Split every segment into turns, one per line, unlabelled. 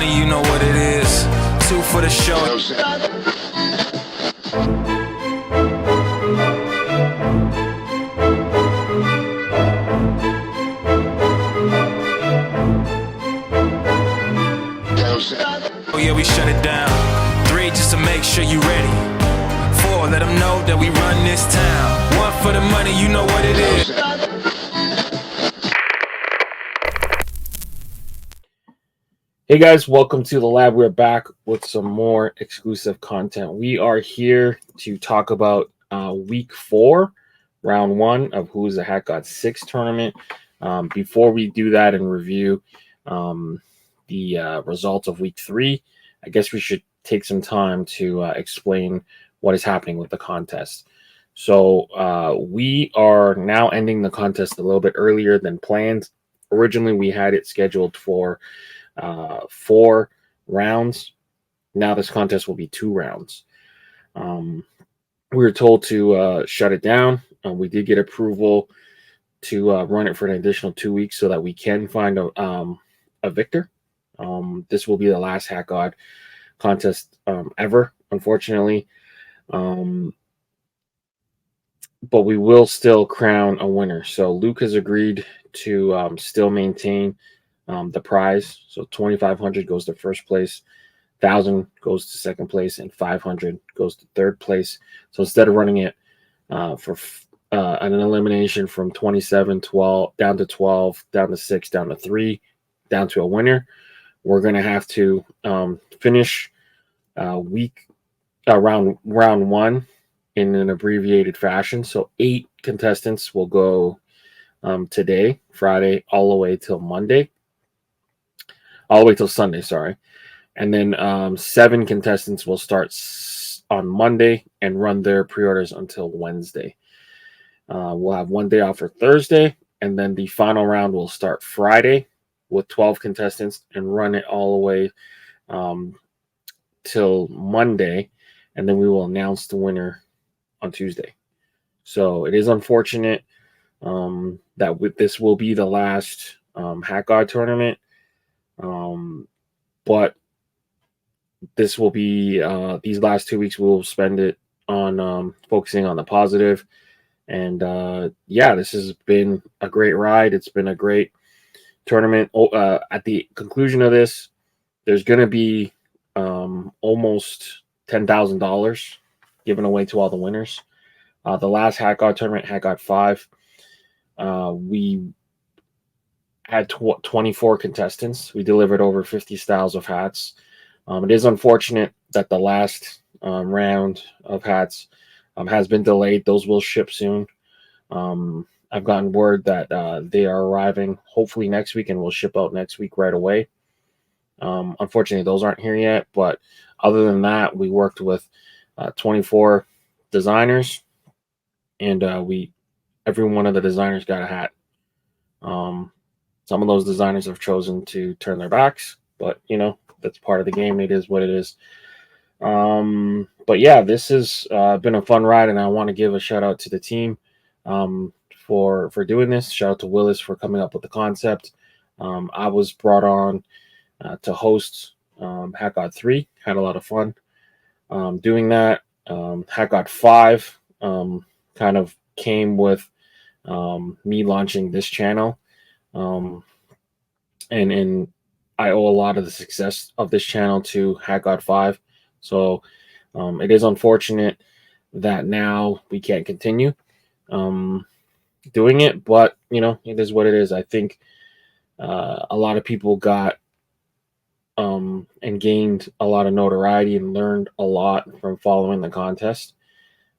money, you know what it is. 2 for the show. Oh yeah, we shut it down. 3 just to make sure you ready. 4, let them know that we run this town. 1 for the money, you know what it is.
Hey guys, welcome to the lab. We're back with some more exclusive content. We are here to talk about week 4, round 1 of Who's the Hat God 6 tournament. Before we do that and review the results of week 3, I guess we should take some time to explain what is happening with the contest. So we are now ending the contest a little bit earlier than planned. Originally, we had it scheduled for 4 rounds. Now this contest will be 2 rounds. We were told to shut it down. We did get approval to run it for an additional 2 weeks so that we can find a victor. This will be the last Hat God contest ever, unfortunately. But we will still crown a winner. So Luke has agreed to still maintain the prize. So 2,500 goes to first place, 1,000 goes to second place, and 500 goes to third place. So instead of running it for an elimination from 27, 12 down to 12, down to 6, down to 3, down to a winner, we're going to have to finish round 1 in an abbreviated fashion. So 8 contestants will go today, Friday, all the way till Monday. All the way till Sunday, sorry. And then 7 contestants will start on Monday and run their pre-orders until Wednesday. We'll have 1 day off for Thursday, and then the final round will start Friday with 12 contestants and run it all the way till Monday, and then we will announce the winner on Tuesday. So it is unfortunate that this will be the last Hat God tournament. But this will be these last 2 weeks we'll spend it on focusing on the positive. And yeah, this has been a great ride. It's been a great tournament. At the conclusion of this, there's going to be almost $10,000 given away to all the winners. The last Hat God tournament, Hat God 5, we had 24 contestants. We delivered over 50 styles of hats. It is unfortunate that the last round of hats has been delayed. Those will ship soon. I've gotten word that they are arriving hopefully next week and will ship out next week right away. Unfortunately, those aren't here yet. But other than that, we worked with 24 designers, and every one of the designers got a hat. Some of those designers have chosen to turn their backs, but that's part of the game. It is what it is. But yeah, this has been a fun ride, and I want to give a shout out to the team for doing this. Shout out to Willis for coming up with the concept. I was brought on to host Hat God 3. Had a lot of fun doing that. Hat God 5 kind of came with me launching this channel. And I owe a lot of the success of this channel to Hat God 5. So it is unfortunate that now we can't continue doing it, but it is what it is. I think a lot of people got and gained a lot of notoriety and learned a lot from following the contest.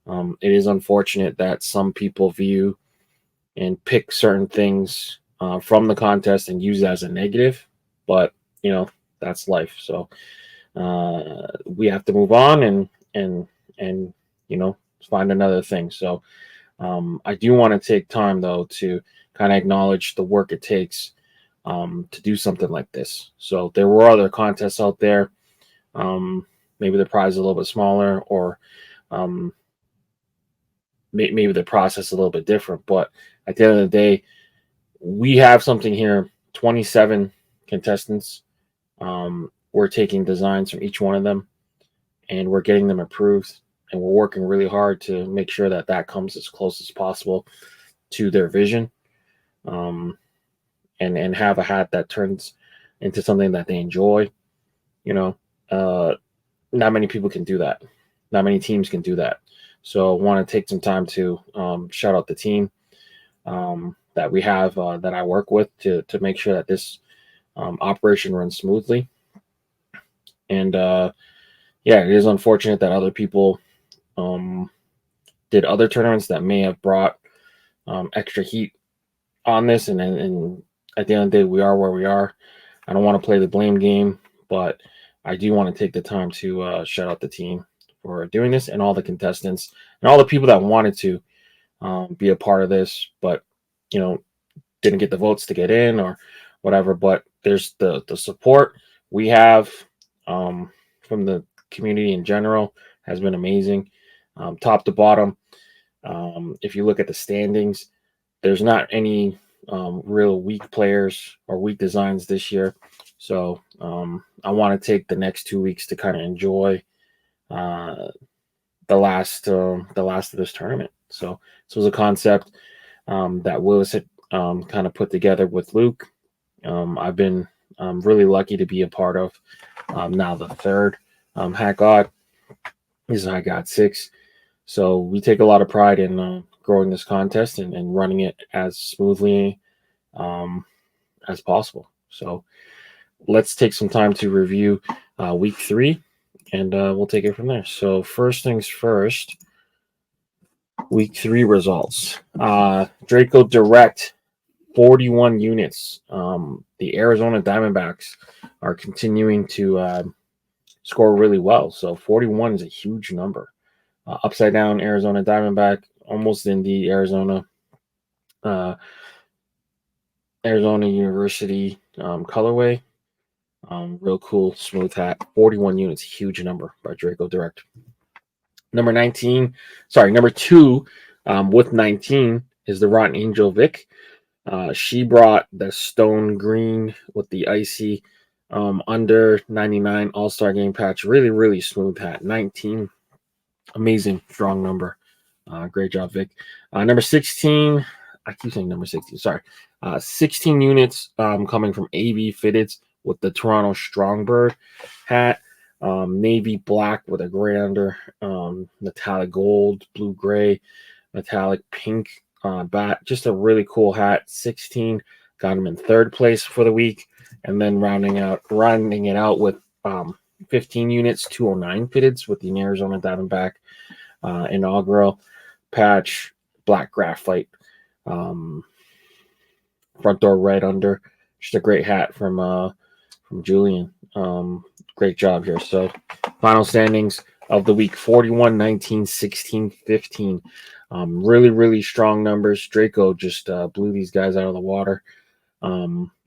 It is unfortunate that some people view and pick certain things from the contest and use it as a negative, but that's life. So we have to move on and find another thing. So I do want to take time though to kind of acknowledge the work it takes to do something like this. So there were other contests out there. Maybe the prize is a little bit smaller, or maybe the process is a little bit different, but at the end of the day, we have something here. 27 contestants we're taking designs from each one of them and we're getting them approved, and we're working really hard to make sure that that comes as close as possible to their vision, and have a hat that turns into something that they enjoy. You know, not many people can do that. Not many teams can do that. So I want to take some time to shout out the team that we have that I work with to make sure that this operation runs smoothly. And yeah, it is unfortunate that other people did other tournaments that may have brought extra heat on this. And at the end of the day, we are where we are. I don't want to play the blame game, but I do want to take the time to shout out the team for doing this, and all the contestants and all the people that wanted to be a part of this, but didn't get the votes to get in or whatever. But there's the support we have from the community in general has been amazing, top to bottom. If you look at the standings, there's not any real weak players or weak designs this year. So I want to take the next 2 weeks to kind of enjoy the last of this tournament. So this was a concept that Willis had kind of put together with Luke. I've been really lucky to be a part of now the third Hat God. This is Hat God 6. So we take a lot of pride in growing this contest and running it as smoothly as possible. So let's take some time to review week 3, and we'll take it from there. So first things first, week 3 results. Draco Direct, 41 units. The Arizona Diamondbacks are continuing to score really well. So 41 is a huge number. Upside down Arizona Diamondback, almost in the Arizona University colorway. Real cool, smooth hat. 41 units, huge number by Draco Direct. Number 2 with 19 is the Rotten Angel Vic. She brought the stone green with the icy under 99 All-Star Game patch. Really, really smooth hat. 19. Amazing, strong number. Great job, Vic. Number 16. I keep saying number 16. Sorry. 16 units coming from AV Fitteds with the Toronto Strongbird hat. Navy black with a gray under, metallic gold, blue gray, metallic pink bat. Just a really cool hat. 16. Got him in third place for the week. And then rounding it out with 15 units, 209 fitteds with the Arizona Diamondback inaugural patch, black graphite, front door red under. Just a great hat from Julian. Great job here. So final standings of the week: 41, 19, 16, 15. Really, really strong numbers. Draco just blew these guys out of the water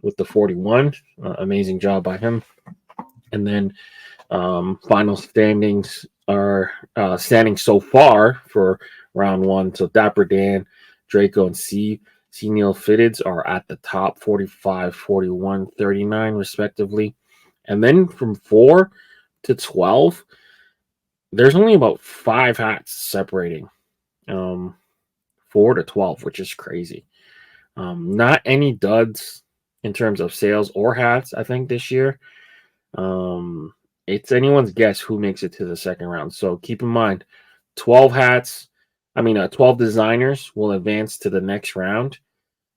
with the 41. Amazing job by him. And then final standings are standing so far for round 1. So Dapper Dan, Draco, and C Neil Fitteds are at the top, 45, 41, 39 respectively. And then from 4 to 12, there's only about 5 hats separating 4 to 12, which is crazy. Not any duds in terms of sales or hats, I think, this year. It's anyone's guess who makes it to the second round. So keep in mind, 12 designers will advance to the next round.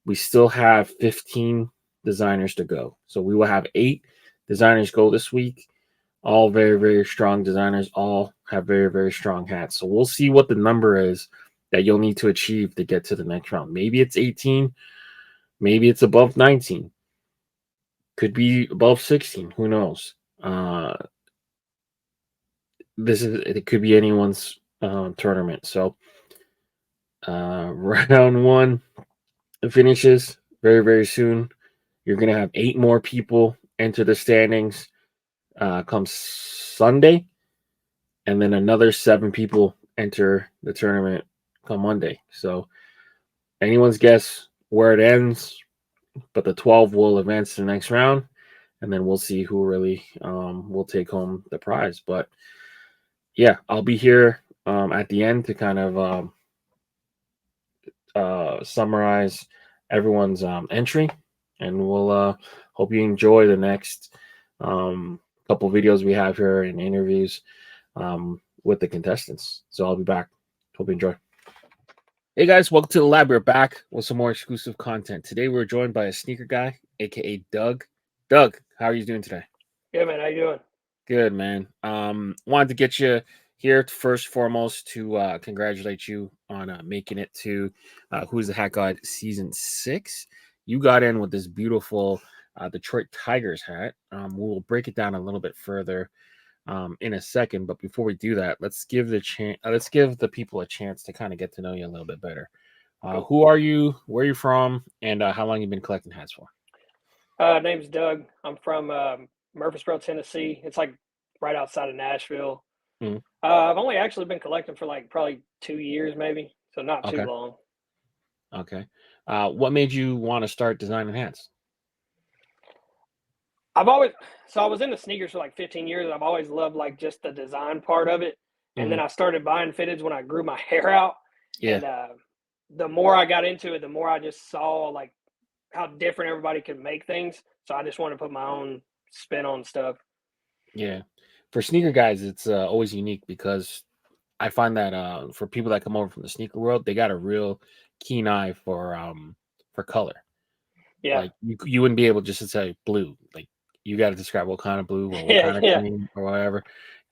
We still have 15 designers to go. So we will have 8 designers go this week. All very, very strong designers. All have very, very strong hats. So we'll see what the number is that you'll need to achieve to get to the next round. Maybe it's 18. Maybe it's above 19. Could be above 16. Who knows? It could be anyone's tournament. So round 1 finishes very, very soon. You're going to have 8 more people enter the standings come Sunday, and then another 7 people enter the tournament come Monday. So anyone's guess where it ends, but the 12 will advance to the next round, and then we'll see who really will take home the prize. But yeah, I'll be here at the end to kind of summarize everyone's entry, and we'll hope you enjoy the next couple videos we have here and interviews with the contestants. So I'll be back. Hope you enjoy. Hey guys, welcome to the lab. We're back with some more exclusive content. Today we're joined by a sneaker guy, aka Doug. Doug, how are you doing today?
Good, man. How you doing?
Good, man. Wanted to get you here first foremost to congratulate you on making it to Who's the Hat God season 6. You got in with this beautiful Detroit Tigers hat. We'll break it down a little bit further in a second, but before we do that, let's give the people a chance to kind of get to know you a little bit better.
Cool.
Who are you? Where are you from? And how long you been collecting hats for?
Name's Doug. I'm from Murfreesboro, Tennessee. It's like right outside of Nashville.
Mhm.
I've only actually been collecting for like probably 2 years, maybe, so not too
Okay.
long.
Okay. What made you want to start designing hats?
I was in the sneakers for like 15 years. I've always loved like just the design part of it, and then I started buying fitteds when I grew my hair out.
Yeah.
And the more I got into it, the more I just saw like how different everybody could make things. So I just want to put my own spin on stuff.
Yeah. For sneaker guys, it's always unique because I find that for people that come over from the sneaker world, they got a real keen eye for color.
Yeah.
Like you wouldn't be able just to say blue. Like you got to describe what kind of blue or what kind of
Yeah.
green or whatever.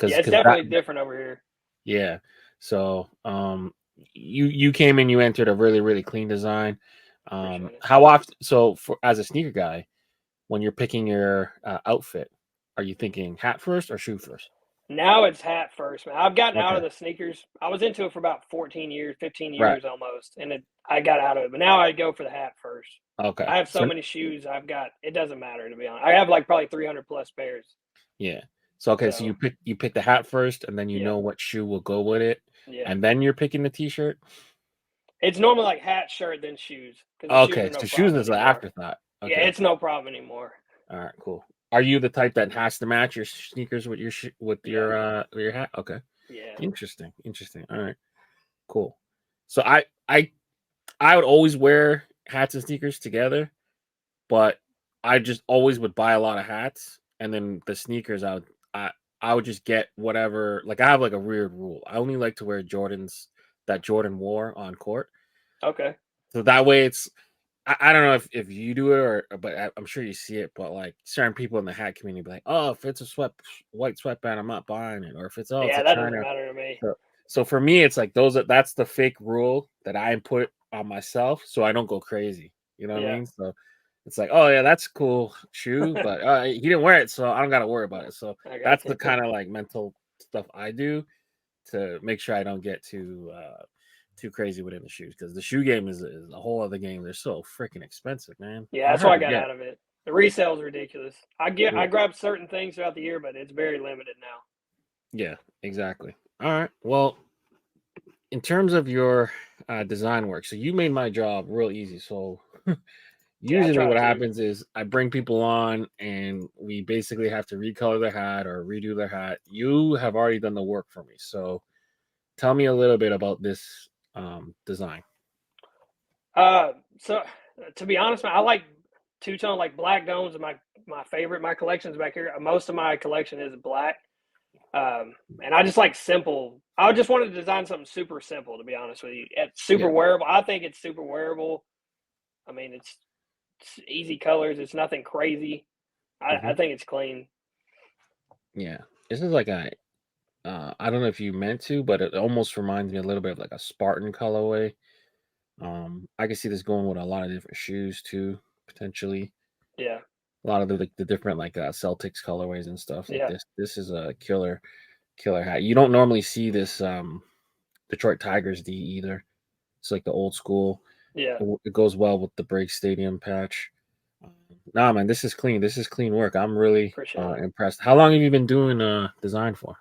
Yeah, it's definitely different over here.
Yeah. So you came in, you entered a really, really clean design.
Appreciate it.
How often? So for as a sneaker guy, when you're picking your outfit, are you thinking hat first or shoe first?
Now it's hat first, man. I've gotten out
Okay.
of the sneakers. I was into it for about 14 years, 15
Right.
years almost, and I got out of it. But now I go for the hat first.
Okay.
I have so many shoes. It doesn't matter, to be honest. I have like probably 300 plus pairs.
Yeah. So okay, so
So
you pick the hat first, and then you
yeah,
know what shoe will go with it,
yeah.
and then you're picking the t-shirt.
It's normally like hat, shirt, then shoes. Because the shoes
Okay,
are no
so shoes
problem
is an
anymore.
afterthought.
Yeah,
Okay.
it's no problem anymore.
All right, cool. Are you the type that has to match your sneakers with your
Yeah.
your hat? Okay.
Yeah.
Interesting. All right. Cool. So I would always wear hats and sneakers together, but I just always would buy a lot of hats, and then the sneakers I would just get whatever. Like I have like a weird rule. I only like to wear Jordans that Jordan wore on court.
Okay.
So that way it's I don't know if you do it but I'm sure you see it, but like certain people in the hat community be like, oh, if it's a white sweatband, I'm not buying it. Or if it's it's
Yeah,
a
that doesn't
China.
matter to me.
So for me, it's like that's the fake rule that I put on myself so I don't go crazy. You know what I mean? So it's like, oh yeah, that's a cool shoe, but he didn't wear it, so I don't gotta worry about it. So that's the kind of like mental stuff I do to make sure I don't get too crazy within the shoes, because the shoe game is a whole other game. They're so freaking expensive, man.
Yeah, that's why I got out of it. The resale is ridiculous. I grab certain things throughout the year, but it's very limited now.
Yeah, exactly. All right. Well, in terms of your design work, so you made my job real easy. So usually what happens is I bring people on and we basically have to recolor their hat or redo their hat. You have already done the work for me. So tell me a little bit about this design.
So to be honest, man, I like two-tone, like black domes are my favorite. My collection's back here. Most of my collection is black. And I just like simple. I just wanted to design something super simple, to be honest with you. It's super wearable. I think it's super wearable. I mean, it's easy colors. It's nothing crazy. I think it's clean.
Yeah, this is like I don't know if you meant to, but it almost reminds me a little bit of like a Spartan colorway. I can see this going with a lot of different shoes too, potentially.
Yeah.
A lot of the different like Celtics colorways and stuff like this. This is a killer hat. You don't normally see this Detroit Tigers D either. It's like the old school.
Yeah.
It goes well with the Break Stadium patch. Nah, man, this is clean. This is clean work. I'm really impressed. How long have you been doing design for?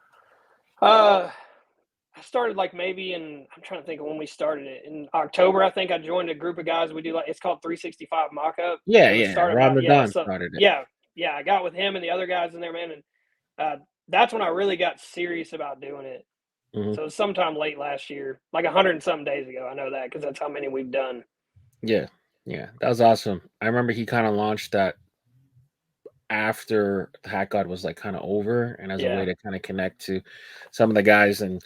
I started like maybe I'm trying to think of when we started it. In October, I think I joined a group of guys. We do it's called 365 Mock-Up.
Yeah. Ron the Don started it.
Yeah. I got with him and the other guys in there, man, and that's when I really got serious about doing it.
Mhm.
So it was sometime late last year, like 100 and some days ago. I know that because that's how many we've done.
Yeah, yeah, that was awesome. I remember he kind of launched that after the Hat God was like kind of over, and as a way
Yeah,
to kind of connect to some of the guys and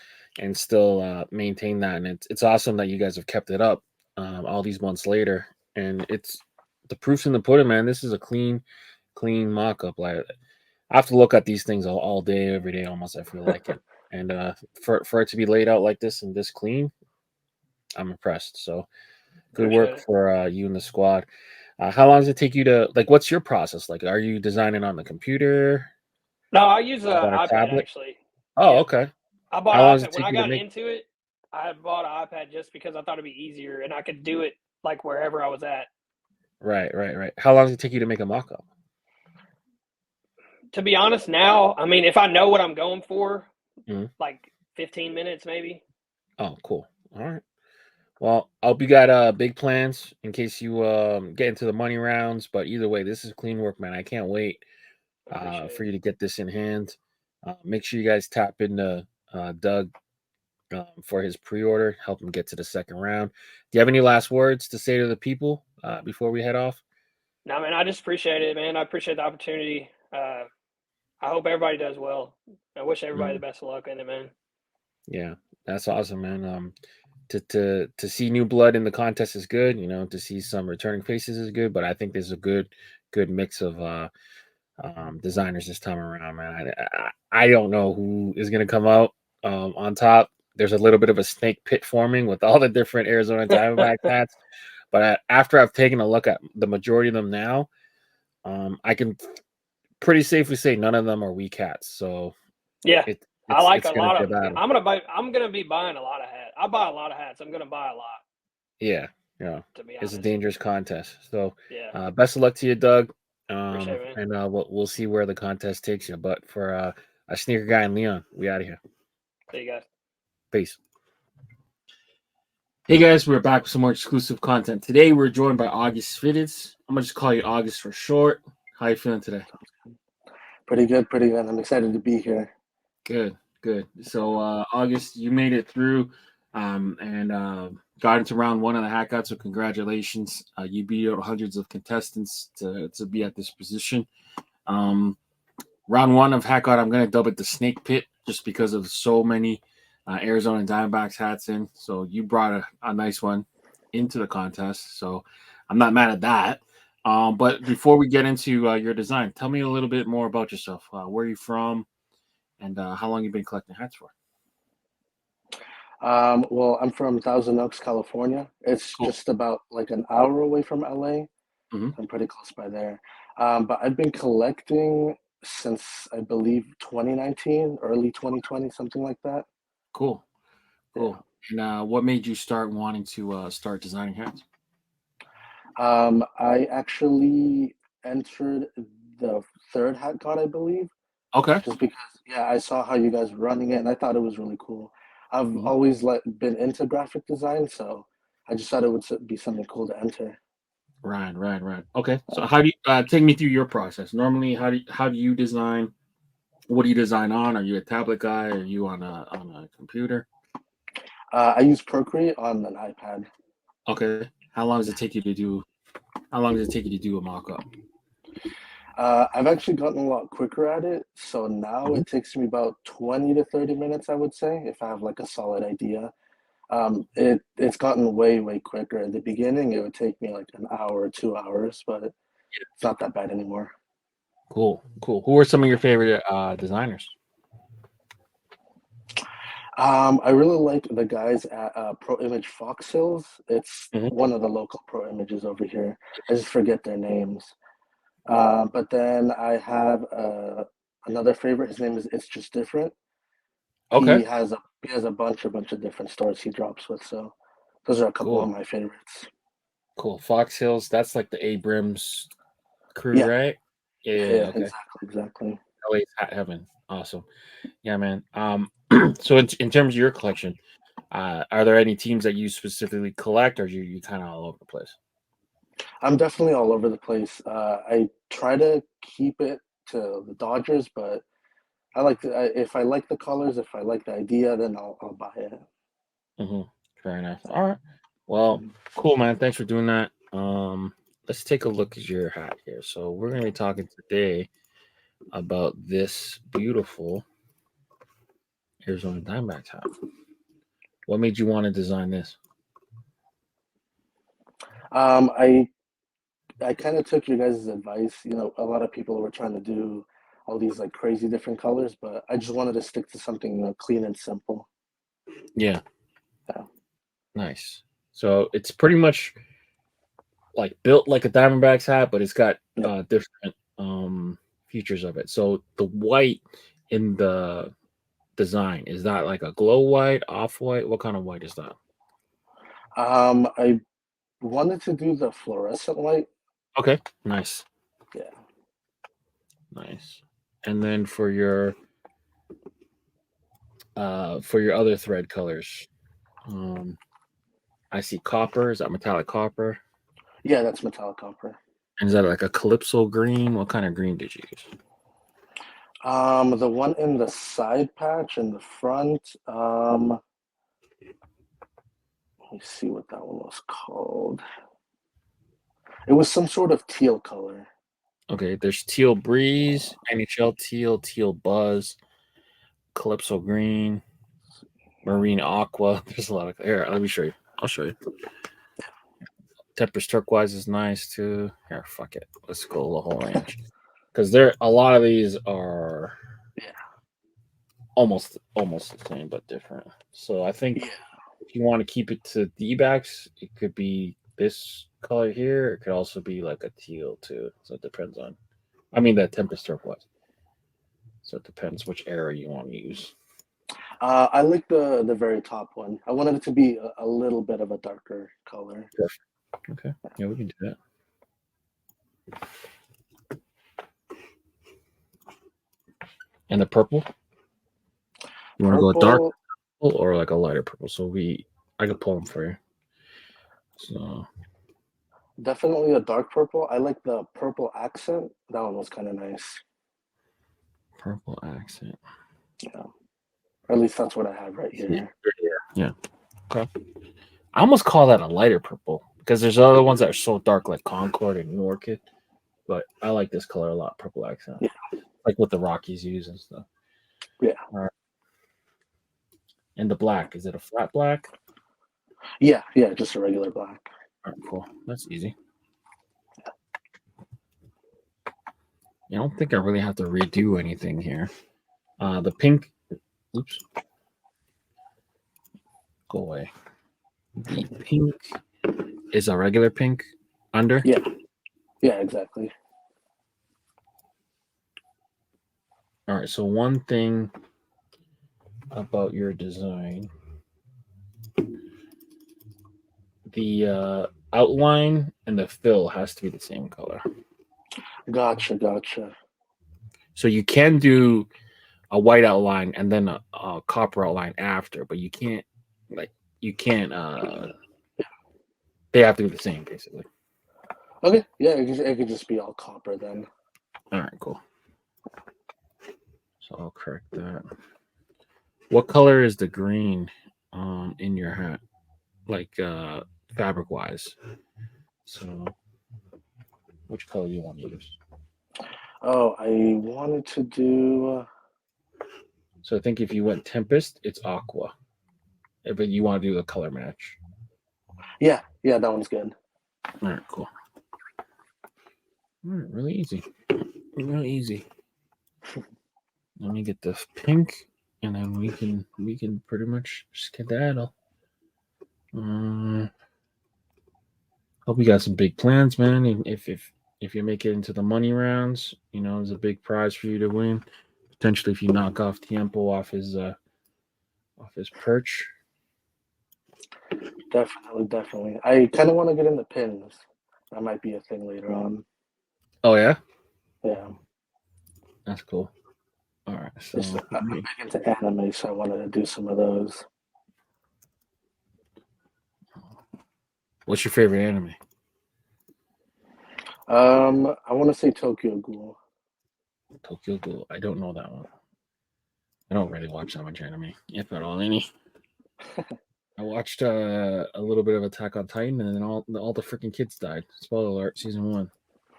still maintain that. And it's awesome that you guys have kept it up all these months later. And it's the proof's in the pudding, man. This is a clean mock-up. Like I have to look at these things all day, every day, almost. I feel like it, and for it to be laid out like this and this clean, I'm impressed. So good
appreciate
work
it.
for you and the squad. How long does it take you to like? What's your process like? Are you designing on the computer?
No, I use
Is
an
that a
iPad
tablet?
actually.
Oh,
Yeah,
okay.
I bought
How long does
an
it
iPad when
take
I
you to
got
make?
into it. I bought an iPad just because I thought it'd be easier and I could do it like wherever I was at.
Right. How long does it take you to make a mock-up?
To be honest, now, I mean, if I know what I'm going for,
Mhm.
like 15 minutes maybe.
Oh, cool. All right. Well, I hope you got big plans in case you get into the money rounds. But either way, this is clean work, man. I can't wait
I appreciate
for
it.
you to get this in hand. Make sure you guys tap into Doug for his pre-order. Help him get to the second round. Do you have any last words to say to the people before we head off?
No, man, I just appreciate it, man. I appreciate the opportunity. I hope everybody does well. I wish everybody the
Mhm.
best of luck in it, man.
Yeah, that's awesome, man. To see new blood in the contest is good. You know, to see some returning faces is good. But I think there's a good mix of designers this time around, man. I don't know who is going to come out on top. There's a little bit of a snake pit forming with all the different Arizona Diamondbacks hats. But after I've taken a look at the majority of them now, I can pretty safely say none of them are weak hats. So
Yeah,
it,
I
it's
like
it's
a
going to
lot
be a
of them.
battle.
I'm gonna be buying a lot of hats. I buy a lot of hats. I'm gonna buy a lot,
Yeah, yeah.
to be
It's a
honest.
dangerous contest. So
Yeah,
best of luck to you, Doug.
appreciate it, man.
And we'll see where the contest takes you. But for a sneaker guy in Leon, we out of here.
See you guys.
Peace. Hey guys, we're back with some more exclusive content. Today we're joined by August Fitteds. I'm gonna just call you August for short. How you feeling today?
Pretty good, pretty good. I'm excited to be here.
Good. So August, you made it through and got into round one of the hackout. So congratulations. You beat out hundreds of contestants to be at this position. Round one of hackout, I'm gonna dub it the snake pit just because of so many Arizona Diamondbacks hats in. So you brought a nice one into the contest. So I'm not mad at that. But before we get into your design, tell me a little bit more about yourself. Where are you from, and how long you've been collecting hats for?
Well, I'm from Thousand Oaks, California. It's
Cool.
just about like an hour away from LA.
Hmm.
I'm pretty close by there. But I've been collecting since I believe 2019, early 2020, something like that.
Cool.
Yeah.
And what made you start wanting to start designing hats?
I actually entered the third hat god, I believe,
Okay.
just because, yeah, I saw how you guys were running it and I thought it was really cool. I've
Mhm.
always been into graphic design, so I just thought it would be something cool to enter.
Right. Okay. So how do you take me through your process? Normally, how do you design? What do you design on? Are you a tablet guy? Are you on a computer?
I use Procreate on an iPad.
Okay. How long does it take you to do? How long does it take you to do a mock-up?
I've actually gotten a lot quicker at it, so now
Mhm.
it takes me about 20 to 30 minutes, I would say, if I have like a solid idea. It's gotten way quicker. In the beginning, it would take me like an hour, 2 hours, but it's not that bad anymore.
Cool. Who are some of your favorite designers?
I really like the guys at Pro Image Fox Hills. It's
Mhm.
one of the local Pro Images over here. I just forget their names. But then I have another favorite. His name is It's Just Different.
Okay.
He has a bunch of different stores he drops with. So those are a couple of
Cool.
my favorites.
Fox Hills. That's like the Abrams crew,
Yeah,
right? Yeah.
yeah,
Okay.
exactly.
LA's Hat Heaven. Awesome. Yeah, man. So in terms of your collection, are there any teams that you specifically collect, or you kind of all over the place?
I'm definitely all over the place. I try to keep it to the Dodgers, but if I like the colors, if I like the idea, then I'll buy it.
Fair enough. All right. Well, cool, man. Thanks for doing that. Let's take a look at your hat here. So we're gonna be talking today about this beautiful Arizona Diamondbacks hat. What made you want to design this?
Um, I I kind of took your guys' advice. You know, a lot of people were trying to do all these like crazy different colors, but I just wanted to stick to something clean and simple.
Yeah.
Yeah.
Nice. So it's pretty much like built like a Diamondbacks hat, but it's got
Yeah.
different features of it. So the white in the design, is that like a glow white, off white? What kind of white is that?
I wanted to do the fluorescent white.
Okay, nice.
Yeah.
Nice. And then for your other thread colors, I see copper. Is that metallic copper?
Yeah, that's metallic copper.
And is that like a calypso green? What kind of green did you use?
The one in the side patch in the front, let me see what that one was called. It was some sort of teal color.
Okay, there's teal breeze, NHL teal, teal buzz, calypso green, marine aqua. There's a lot of here. Let me show you. I'll show you. Tempest turquoise is nice too. Here, fuck it. Let's go the whole range because there a lot of these are almost the same but different. So I think if you want to keep it to D-backs, it could be this color here. It could also be like a teal too. So it depends on. I mean that Tempest turquoise. So it depends which era you want to use.
I like the very top one. I wanted it to be a little bit of a darker color.
Okay. Yeah, we can do that. And the purple? You want to go dark purple or like a lighter purple? So I can pull them for you. So
definitely a dark purple. I like the purple accent. That one was kind of nice.
Purple accent.
Yeah. Or at least that's what I have right here.
Yeah. Okay. I almost call that a lighter purple because there's other ones that are so dark like Concord and New Orchid. But I like this color a lot, purple accent.
Yeah.
Like what the Rockies use and stuff.
Yeah.
All right. And the black, is it a flat black?
Yeah, just a regular black.
All right, cool. That's easy. I don't think I really have to redo anything here. The pink, oops, go away. The pink is a regular pink under.
Yeah, exactly.
All right, so one thing about your design, the outline and the fill has to be the same color.
Gotcha.
So you can do a white outline and then a copper outline after, but you can't they have to be the same basically.
Okay, yeah, it could just be all copper then.
All right, cool. So I'll correct that. What color is the green in your hat? Like fabric wise. So which color do you want to use?
Oh, I wanted to do
So I think if you went Tempest, it's aqua. But you want to do the color match.
Yeah, that one's good.
All right, cool. All right, really easy. Really easy. Let me get the pink, and then we can pretty much skedaddle. Hope you got some big plans, man. And if you make it into the money rounds, you know, there's a big prize for you to win. Potentially, if you knock off Tiempo off his perch.
Definitely. I kind of want to get into pins. That might be a thing later on.
Oh yeah,
Yeah.
that's cool. All right, so
I'm big into anime, so I wanted to do some of those.
what's your favorite anime?
I want to say Tokyo Ghoul.
Tokyo Ghoul. I don't know that one. I don't really watch that much anime, if at all any. I watched a little bit of Attack on Titan, and then all the freaking kids died. Spoiler alert, season 1.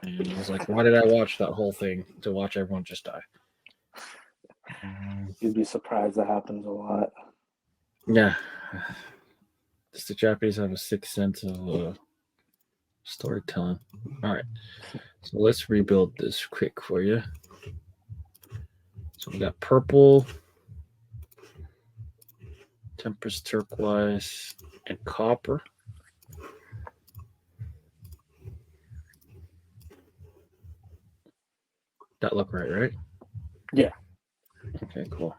And I was like, why did I watch that whole thing to watch everyone just die?
You'd be surprised that happens a lot.
Yeah. Just the Japanese have a sixth sense of storytelling. All right. So let's rebuild this quick for you. So we got purple, tempest turquoise, and copper. That look right?
Yeah.
Okay, cool.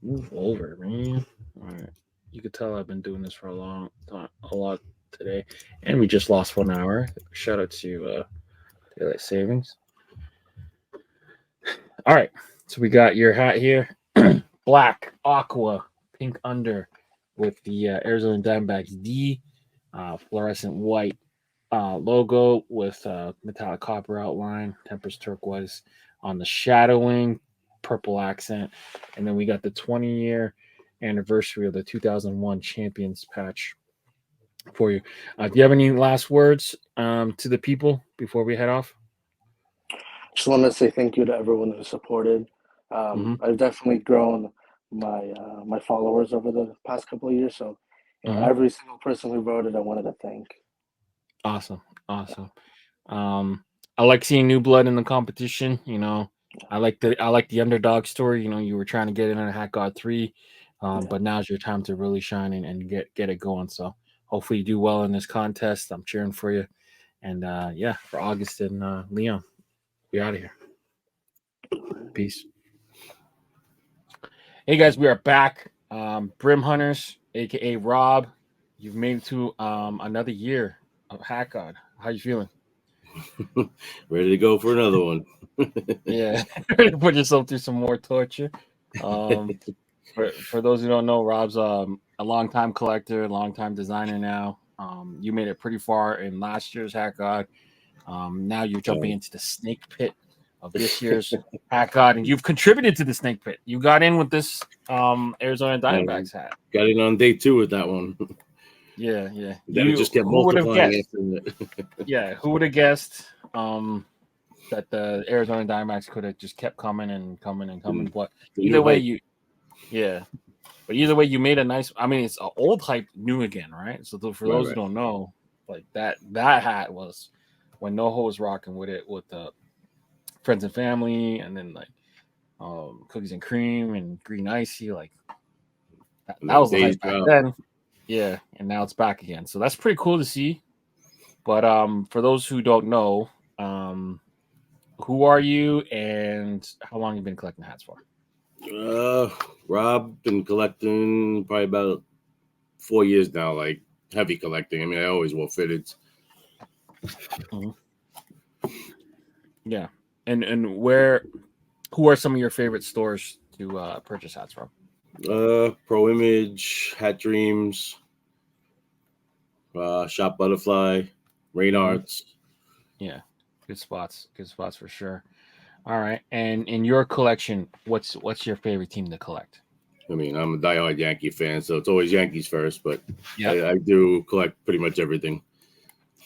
Move over, man. All right. You could tell I've been doing this for a long time, a lot today. And we just lost 1 hour. Shout out to Daylight Savings. All right. So we got your hat here. Black, aqua, pink under with the Arizona Diamondbacks D, fluorescent white logo with metallic copper outline, tempest turquoise on the shadowing, purple accent, and then we got the 20-year anniversary of the 2001 champions patch for you. Do you have any last words to the people before we head off?
Just want to say thank you to everyone who supported. I've definitely grown my followers over the past couple of years. So every single person who voted, I wanted to thank.
Awesome. I like seeing new blood in the competition. You know, I like the underdog story. You know, you were trying to get in on Hat God 3, but now's your time to really shine and get it going. So hopefully you do well in this contest. I'm cheering for you. And for August and Leon, we out of here. Peace. Hey guys, we are back. Brim Hunters, aka Rob, you've made it to another year of Hat God. How you feeling?
Ready to go for another one.
Yeah, put yourself through some more torture. For those who don't know, Rob's a longtime collector, a longtime designer now. You made it pretty far in last year's Hat God. Now you're jumping into the snake pit of this year's Hat God, and you've contributed to the snake pit. You got in with this Arizona Diamondbacks hat.
Got in on day 2 with that one.
Yeah.
Then it just kept multiplying.
Yeah, who would have guessed that the Arizona Diamondbacks could have just kept coming and coming? But either way, you made a nice. I mean, it's an old hype, new again, right? So for those who don't know, like that hat was when NoHo was rocking with it with the friends and family, and then like cookies and cream and green icy, like that was the hype back then. Yeah, and now it's back again. So that's pretty cool to see. But for those who don't know, who are you and how long have you been collecting hats for?
Rob, been collecting probably about 4 years now, like heavy collecting. I mean, I always wore fitteds.
Yeah. And who are some of your favorite stores to purchase hats from?
Pro Image, Hat Dreams, Shop Butterfly, Rain Arts.
Yeah, good spots for sure. All right, and in your collection, what's your favorite team to collect?
I mean, I'm a diehard Yankee fan, so it's always Yankees first, but I do collect pretty much everything.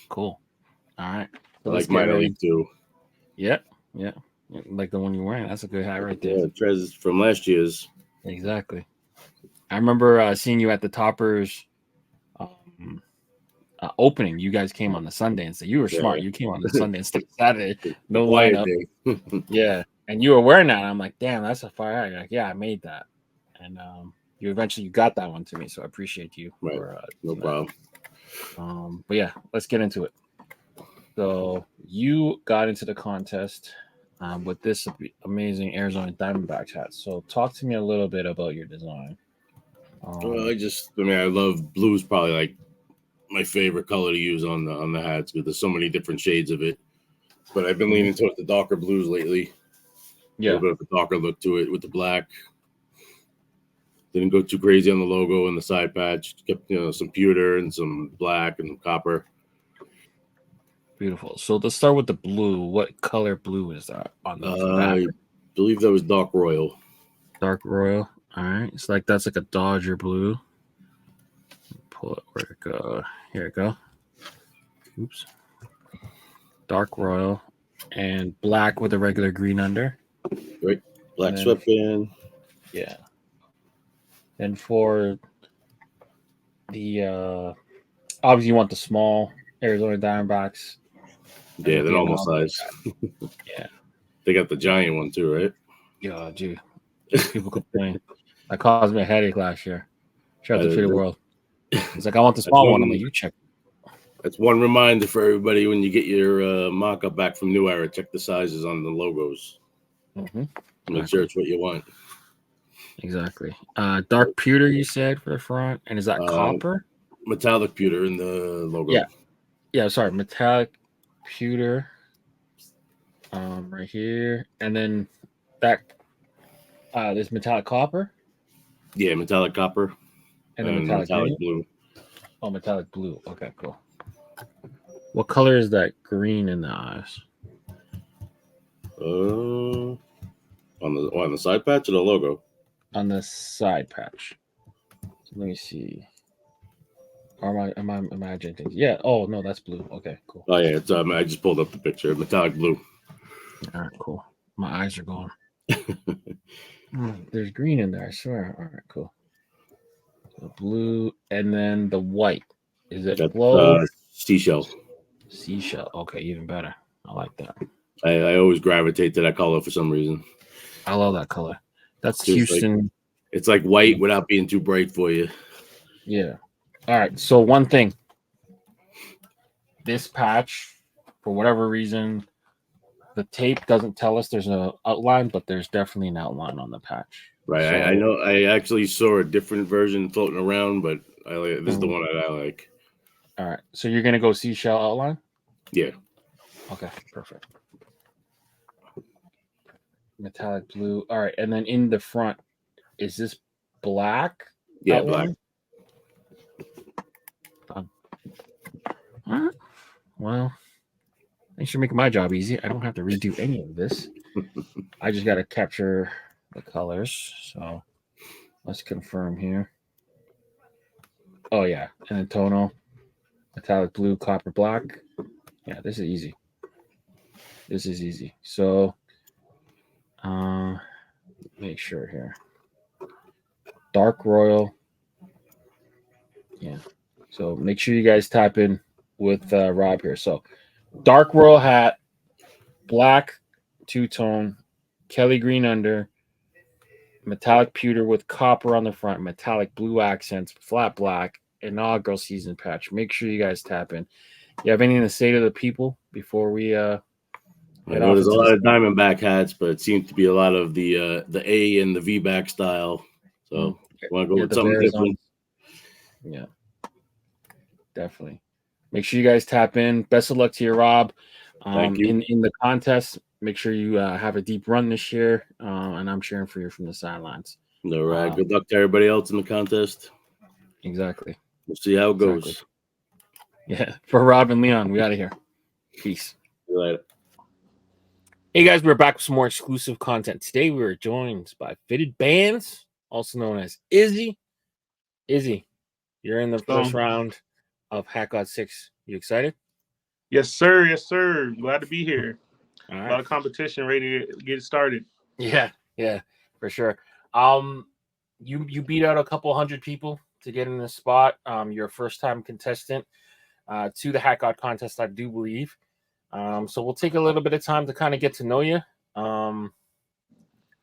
Cool. All right.
So I like minor league too.
Yeah. Like the one you're wearing. That's a good hat right there.
Yeah, Trez from last year's.
Exactly. I remember seeing you at the Toppers opening. You guys came on the Sunday, and so you were smart. You came on the Sunday instead of Saturday. No lineup. Yeah, and you were wearing that. And I'm like, damn, that's a fire hat. You're like, yeah, I made that, and you eventually got that one to me, so I appreciate you.
Right.
For,
no problem.
But yeah, let's get into it. So you got into the contest with this amazing Arizona Diamondbacks hat. So talk to me a little bit about your design.
I love blues, probably like my favorite color to use on the hats because there's so many different shades of it. But I've been leaning towards the darker blues lately.
Yeah,
a little bit of a darker look to it with the black. Didn't go too crazy on the logo and the side patch. Kept some pewter and some black and copper.
Beautiful. So let's start with the blue. What color blue is that on the back?
I believe that was dark royal.
Dark royal. All right. It's like that's like a Dodger blue. Pull it where it go. Here it go. Oops. Dark royal and black with a regular green under.
Right. Black
then,
sweatband.
Yeah. And for the obviously you want the small Arizona Diamondbacks.
Yeah, they're normal size.
Yeah.
They got the giant one too, right?
Yeah, dude. People complain. That caused me a headache last year. Shout out to Fitted World. It's like, I want the small one. I'm like, you check.
That's one reminder for everybody when you get your mock-up back from New Era. Check the sizes on the logos.
Mm-hmm.
Make sure it's what you want.
Exactly. Dark pewter, you said, for the front. And is that copper?
Metallic pewter in the logo.
Yeah. Yeah, sorry. Metallic pewter. Right here. And then that there's metallic copper.
Yeah, metallic copper.
And then metallic
blue.
Oh, metallic blue. Okay, cool. What color is that green in the eyes?
On the side patch or the logo?
On the side patch. So let me see. Or am I imagining things? Yeah. Oh no, that's blue. Okay, cool.
Oh yeah, it's I just pulled up the picture. Metallic blue.
All right, cool. My eyes are going. There's green in there, I swear. All right, cool. The blue and then the white. Is it glow?
Seashell.
Seashell. Okay, even better. I like that.
I always gravitate to that color for some reason.
I love that color. That's
It's
Houston.
It's like white without being too bright for you.
Yeah. All right. So one thing. This patch, for whatever reason, the tape doesn't tell us there's an outline, but there's definitely an outline on the patch.
Right.
So,
I know. I actually saw a different version floating around, but this is the one that I like.
All right. So you're gonna go seashell outline?
Yeah.
Okay. Perfect. Metallic blue. All right. And then in the front, is this black?
Yeah,
outline? Black. All right. Well, thanks for making my job easy. I don't have to redo any of this. I just got to capture the colors. So let's confirm here. Oh, yeah. And then tonal, metallic blue, copper black. Yeah, this is easy. This is easy. So make sure here. Dark royal. Yeah. So make sure you guys type in with Rob here. So dark royal hat, black two-tone, Kelly green under, metallic pewter with copper on the front, metallic blue accents, flat black, inaugural season patch. Make sure you guys tap in. You have anything to say to the people before we
I know there's a lot of Diamondback hats, but it seems to be a lot of the A and the V back style. So want to go with something different.
Yeah, definitely. Make sure you guys tap in. Best of luck to you, Rob.
Thank you.
In the contest, make sure you have a deep run this year, and I'm cheering for you from the sidelines.
All right. Good luck to everybody else in the contest.
Exactly.
We'll see how it goes.
Yeah. For Rob and Leon, we out of here. Peace.
See you later.
Hey guys, we're back with some more exclusive content. Today we were joined by Fitted Bands, also known as Izzy. Izzy, you're in the first round of Hat God 6. You excited?
Yes, sir. Yes, sir. Glad to be here.
All right.
A lot of competition, ready to get started.
Yeah, for sure. You beat out a couple hundred people to get in this spot. You're a first-time contestant to the Hat God contest, I do believe. So we'll take a little bit of time to kind of get to know you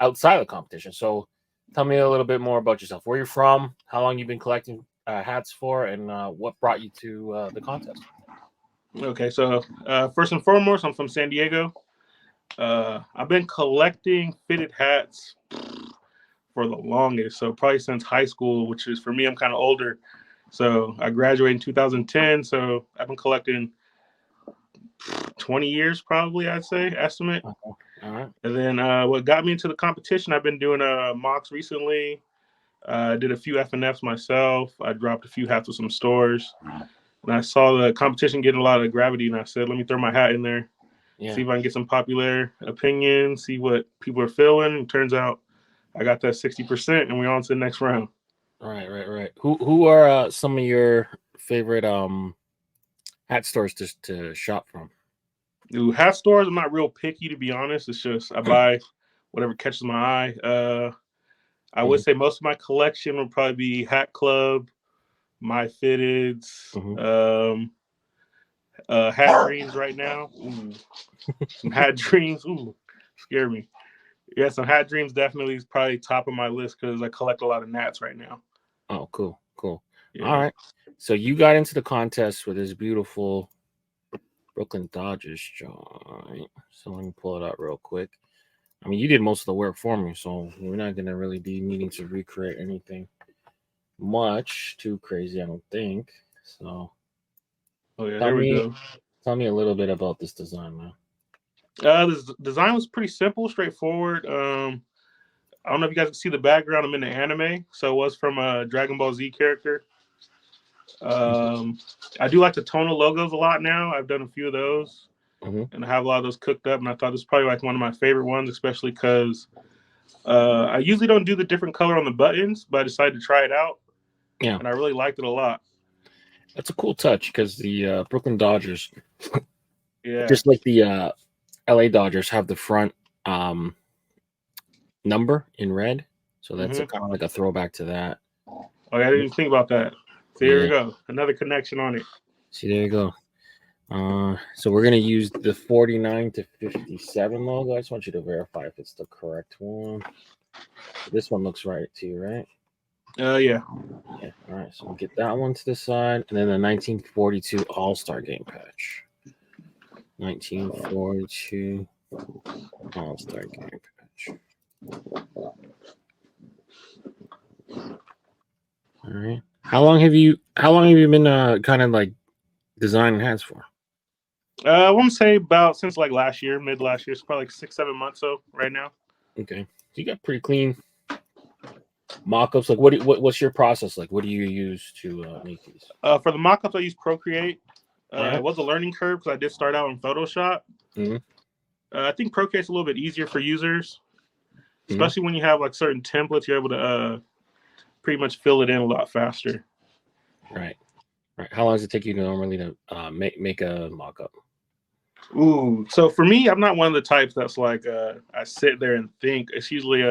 outside of the competition. So tell me a little bit more about yourself, where you're from, how long you've been collecting hats for, and what brought you to the contest.
Okay, so first and foremost, I'm from San Diego. I've been collecting fitted hats for the longest, so probably since high school, which is for me, I'm kind of older. So I graduated in 2010, so I've been collecting 20 years probably, I'd say, estimate.
All right.
And then what got me into the competition, I've been doing mocks recently. I did a few FNFs myself. I dropped a few hats with some stores. And I saw the competition getting a lot of gravity, and I said, let me throw my hat in there,
Yeah.
see if I can get some popular opinion, see what people are feeling. It turns out I got that 60%, and we're on to the next round.
Right. Who are some of your favorite hat stores to shop from?
Ooh, hat stores, I'm not real picky, to be honest. It's just I buy whatever catches my eye. I would say most of my collection would probably be Hat Club, My Fitteds, Hat Dreams right now. Ooh. Some Hat Dreams. Ooh, scare me. Yeah, some Hat Dreams definitely is probably top of my list because I collect a lot of Nats right now.
Oh, cool.
Yeah.
All right. So you got into the contest with this beautiful Brooklyn Dodgers joint. So let me pull it out real quick. I mean, you did most of the work for me, so we're not going to really be needing to recreate anything much too crazy, I don't think. So,
Oh, yeah, there we go.
Tell me a little bit about this design, man.
This design was pretty simple, straightforward. I don't know if you guys can see the background. I'm in the anime, so it was from a Dragon Ball Z character. I do like the tonal logos a lot now. I've done a few of those, and I have a lot of those cooked up. And I thought this is probably like one of my favorite ones, especially because I usually don't do the different color on the buttons, but I decided to try it out.
Yeah,
and I really liked it a lot.
That's a cool touch because the Brooklyn Dodgers,
Yeah,
just like the LA Dodgers, have the front number in red, so that's kind of like a throwback to that.
Oh, yeah, I didn't think about that. So here we go, another connection on it.
See, there you go. So we're gonna use the 49 to 57 logo. I just want you to verify if it's the correct one. This one looks right to you, right?
Yeah.
All right, so we'll get that one to the side, and then the 1942 All-Star Game patch. 1942 All-Star Game patch. All right. How long have you been kind of like designing hats for?
I want to say about since like last year, mid last year. It's probably like 6-7 months so right now.
Okay, so you got pretty clean mock-ups. Like, what's your process like? What do you use to make these?
For the mock-ups, I use Procreate. It was a learning curve because I did start out in Photoshop. I think Procreate's a little bit easier for users, especially when you have like certain templates. You're able to pretty much fill it in a lot faster.
Right. How long does it take you normally to make a mock-up?
Ooh, so for me, I'm not one of the types that's like I sit there and think. It's usually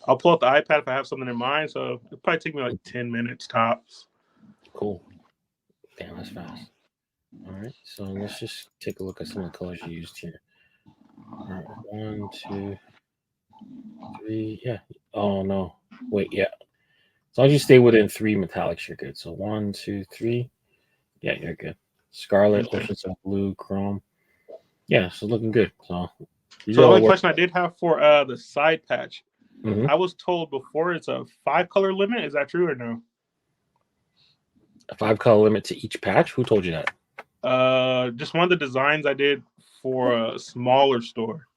I'll pull up the iPad if I have something in mind. So it'll probably take me like 10 minutes tops.
Cool. Damn, that's fast. All right, so let's just take a look at some of the colors you used here. All right, 1, 2, 3. Yeah. Oh no. Wait. Yeah. As long as you stay within 3 metallics, you're good. So 1, 2, 3. Yeah, you're good. Scarlet, Ocean Sun Blue, Chrome. Yeah, so looking good. So
the only question I did have for the side patch, I was told before it's a 5-color limit. Is that true or no?
A 5-color limit to each patch? Who told you that?
Just one of the designs I did for a smaller store.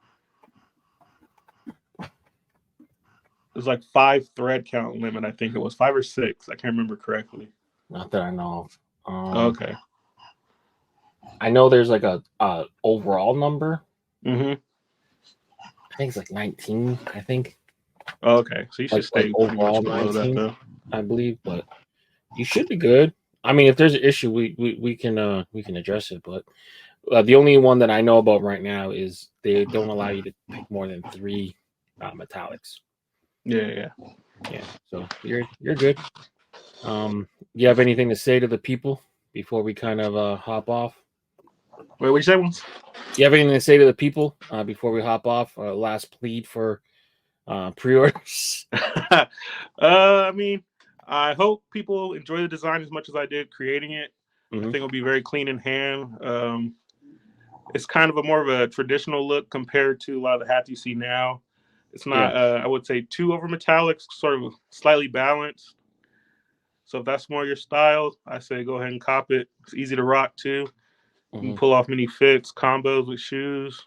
It was like 5 thread count limit. I think it was 5 or 6. I can't remember correctly.
Not that I know of.
Okay.
I know there's like a overall number.
I
think it's like 19. I think.
Okay, so you should stay
overall
below
19,
that, though.
I believe, but you should be good. I mean, if there's an issue, we can address it. But the only one that I know about right now is they don't allow you to pick more than 3 metallics.
Yeah.
So you're good. You have anything to say to the people before we kind of hop off?
Wait, what you say once?
You have anything to say to the people before we hop off? Last plead for pre-orders.
I mean, I hope people enjoy the design as much as I did creating it. I think it'll be very clean in hand. It's kind of a more of a traditional look compared to a lot of the hats you see now. It's not, I would say, too over metallic, sort of slightly balanced. So if that's more your style, I say go ahead and cop it. It's easy to rock too. You can pull off many fits, combos with shoes.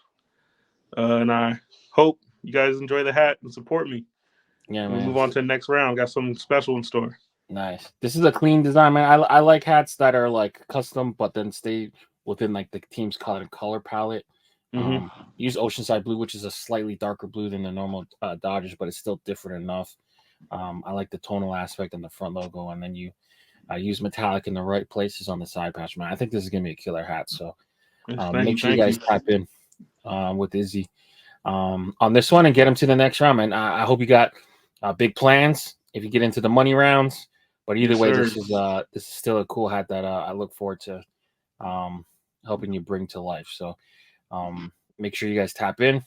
And I hope you guys enjoy the hat and support me.
Yeah,
we'll
man.
move on to the next round. Got something special in store.
Nice. This is a clean design, man. I like hats that are like custom, but then stay within like the team's color palette.
Mhm.
Use Oceanside blue, which is a slightly darker blue than the normal Dodgers, but it's still different enough. I like the tonal aspect on the front logo, and then you use metallic in the right places on the side patch, man. I think this is gonna be a killer hat. So
Yes,
make sure you
thank
guys tap in with Izzy on this one and get him to the next round, man. I hope you got big plans if you get into the money rounds. But either
Yes,
way,
sir.
this is still a cool hat that I look forward to helping you bring to life. So make sure you guys tap in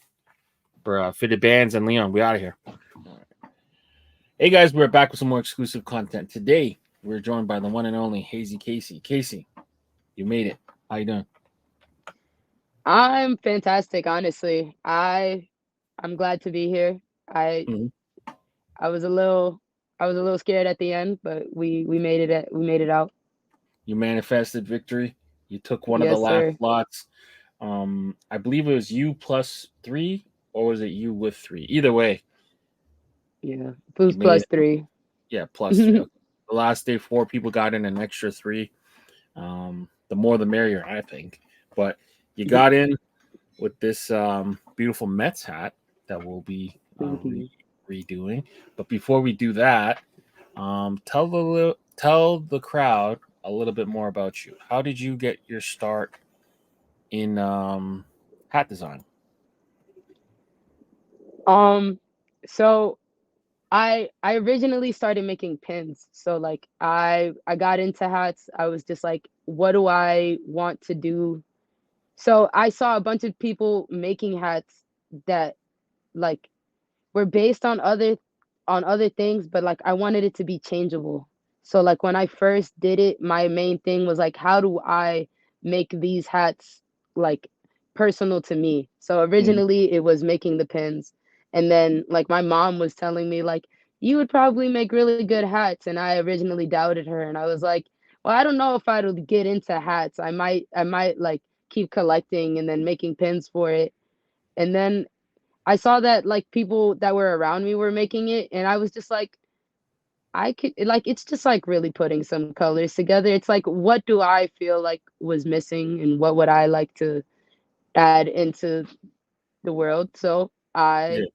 for Fitted Bands and Leon. We out of here. Hey guys, we're back with some more exclusive content. Today we're joined by the one and only Hazy Casey. Casey, you made it. How you doing?
I'm fantastic, honestly. I'm glad to be here. I
Mhm.
I was a little scared at the end, but we made it out.
You manifested victory. You took one of the
Yes,
last
sir.
slots. I believe it was you plus 3, or was it you with 3? Either way,
Yeah.
you
Boost
made
plus
it.
3.
Yeah, plus 3. Okay. The last day, 4 people got in an extra 3. The more the merrier, I think. But you got in with this beautiful Mets hat that we'll be
Thank you.
redoing. But before we do that, tell the crowd a little bit more about you. How did you get your start in hat design?
Um so I originally started making pins. So like I got into hats. I was just like, what do I want to do? So I saw a bunch of people making hats that like were based on other things, but like I wanted it to be changeable. So like when I first did it, my main thing was like, how do I make these hats like personal to me? So
Mhm.
originally it was making the pins, and then like my mom was telling me like, you would probably make really good hats, and I originally doubted her, and I was like, well, I don't know if I'd get into hats. I might like keep collecting and then making pins for it. And then I saw that like people that were around me were making it, and I was just like, I could like it's just like really putting some colors together. It's like, what do I feel like was missing, and what would I like to add into the world? So
Yeah,
I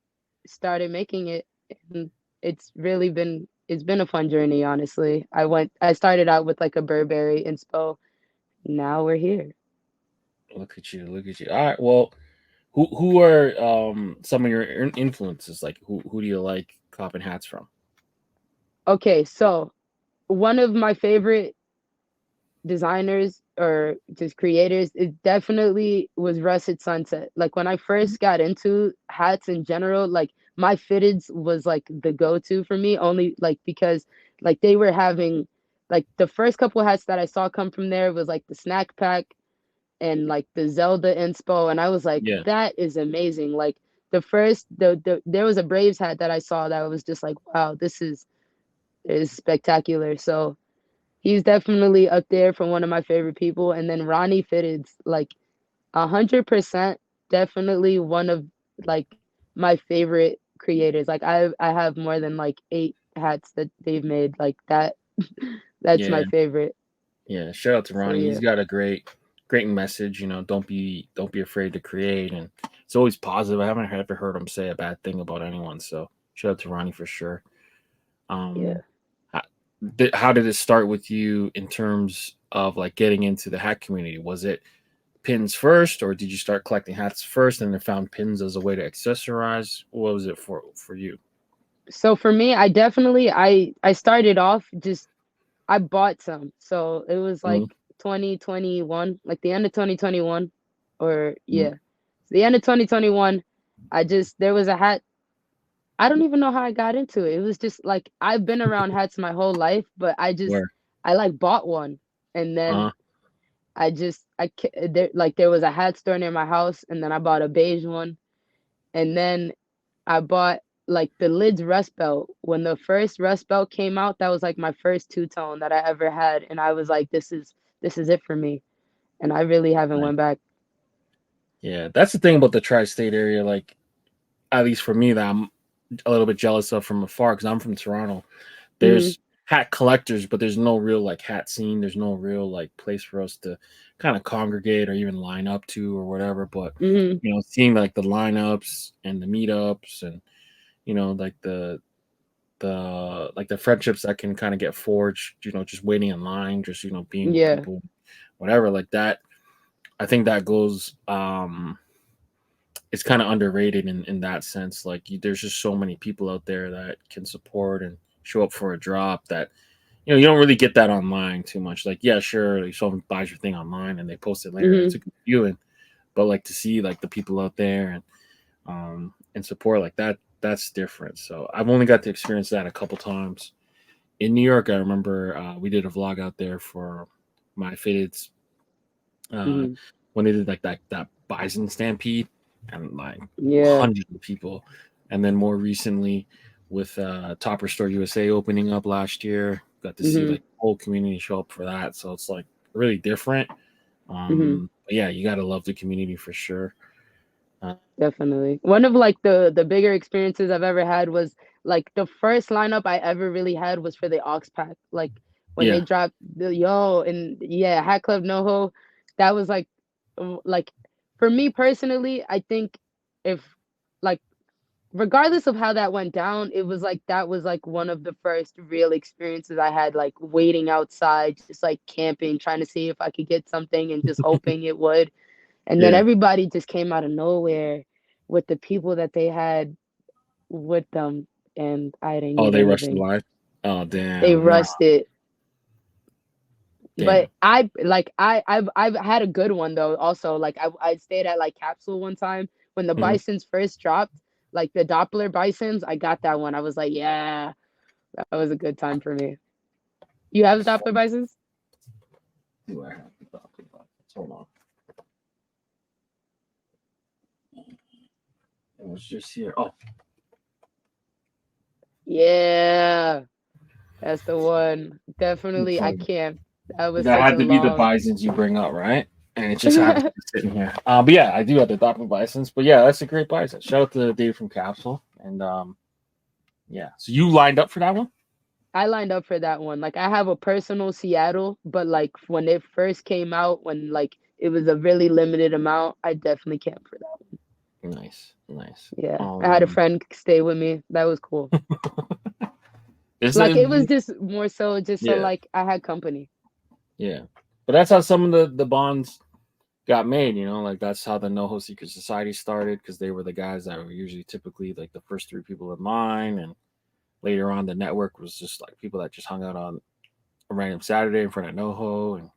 started making it, and it's been a fun journey, honestly. I started out with like a Burberry inspo. Now we're here.
look at you, look at you. All right, well, who are some of your influences? Like who do you like copping hats from?
Okay, so one of my favorite designers or just creators, it definitely was Russet Sunset. Like when I first got into hats in general, like my fitteds was like the go-to for me, only like because like they were having like the first couple hats that I saw come from there was like the snack pack and like the Zelda inspo, and I was like,
Yeah,
that is amazing. Like the there was a Braves hat that I saw that was just like, wow, this is spectacular. So he's definitely up there for one of my favorite people. And then Ronnie Fitteds, like 100%, definitely one of like my favorite creators. Like I have more than like 8 hats that they've made like that. That's
yeah,
my favorite.
yeah. Shout out to
So
Ronnie. He's
yeah,
got a great message. You know, don't be afraid to create, and it's always positive. I haven't ever heard him say a bad thing about anyone. So shout out to Ronnie for sure.
yeah.
Um, how, how did it start with you in terms of like getting into the hat community? Was it pins first, or did you start collecting hats first and then found pins as a way to accessorize? What was it for you?
So for me, I started off just I bought some. So it was like
Mhm,
2021, like the end of 2021, or
mhm.
yeah, the end of 2021. There was a hat. I don't even know how I got into it. It was just like I've been around hats my whole life, but
Where?
I like bought one, and then
Uh,
there was a hat store near my house, and then I bought a beige one, and then I bought like the Lids Rust Belt. When the first Rust Belt came out, that was like my first two-tone that I ever had, and I was like, this is it for me, and I really haven't
right.
went back.
Yeah, that's the thing about the tri-state area. Like, at least for me, that I'm a little bit jealous of from afar because I'm from Toronto.
Mhm.
There's hat collectors, but there's no real like hat scene. There's no real like place for us to kind of congregate or even line up to or whatever. But
Mhm.
seeing like the lineups and the meetups and like the friendships that can kind of get forged, just waiting in line, just being with
Yeah.
people, whatever, like that. I think that goes it's kind of underrated in that sense. Like there's just so many people out there that can support and show up for a drop that you don't really get that online too much. Like, yeah, sure, like someone buys your thing online and they post it later. It's a
Mhm.
good viewing, but like to see like the people out there and support like that, that's different. So I've only got to experience that a couple times in New York. I remember we did a vlog out there for my fitteds
Mhm.
when they did like that bison stampede and like
Yeah.
hundreds of people, and then more recently with Topper Store USA opening up last year, got to see
Mhm.
like the whole community show up for that. So it's like really different.
Mhm.
But yeah, you gotta love the community for sure.
Definitely. One of like the bigger experiences I've ever had was like the first lineup I ever really had was for the Ox Pack. Like when they
Yeah.
dropped the Yo and yeah, Hat Club NoHo, that was like for me personally, I think if like regardless of how that went down, it was like that was like one of the first real experiences I had like waiting outside, just like camping, trying to see if I could get something and just hoping it would. And then
Yeah.
everybody just came out of nowhere with the people that they had with them, and I didn't
Oh,
get
they rushed the
anything.
line. Oh,
They
damn. Nah,
rushed it.
damn.
But I've had a good one though. Also, like I stayed at like Capsule one time when the
Mhm.
Bisons first dropped, like the Doppler Bisons. I got that one. I was like, yeah, that was a good time for me. You have the Doppler Bisons?
Do I have to talk about this? Hold on. It was just here. Oh,
Yeah, that's the one. Definitely, I
okay.
can't. That was
That
such
had
a
to be the
long.
bisons you bring up, right? And it just happens to be sitting here. But yeah, I do have the Doppler bisons. But yeah, that's a great bison. Shout out to Dave from Capsule. And yeah, so you lined up for that one?
I lined up for that one. Like I have a personal Seattle, but like when it first came out, when like it was a really limited amount, I definitely camped for that one.
Nice, nice.
Yeah, I had a friend stay with me. That was cool.
It's
Like
a,
it was just more so just so
yeah,
like I had company.
yeah. But that's how some of the bonds got made. Like that's how the NoHo Secret Society started because they were the guys that were usually typically like the first three people in line, and later on the network was just like people that just hung out on a random Saturday in front of NoHo, and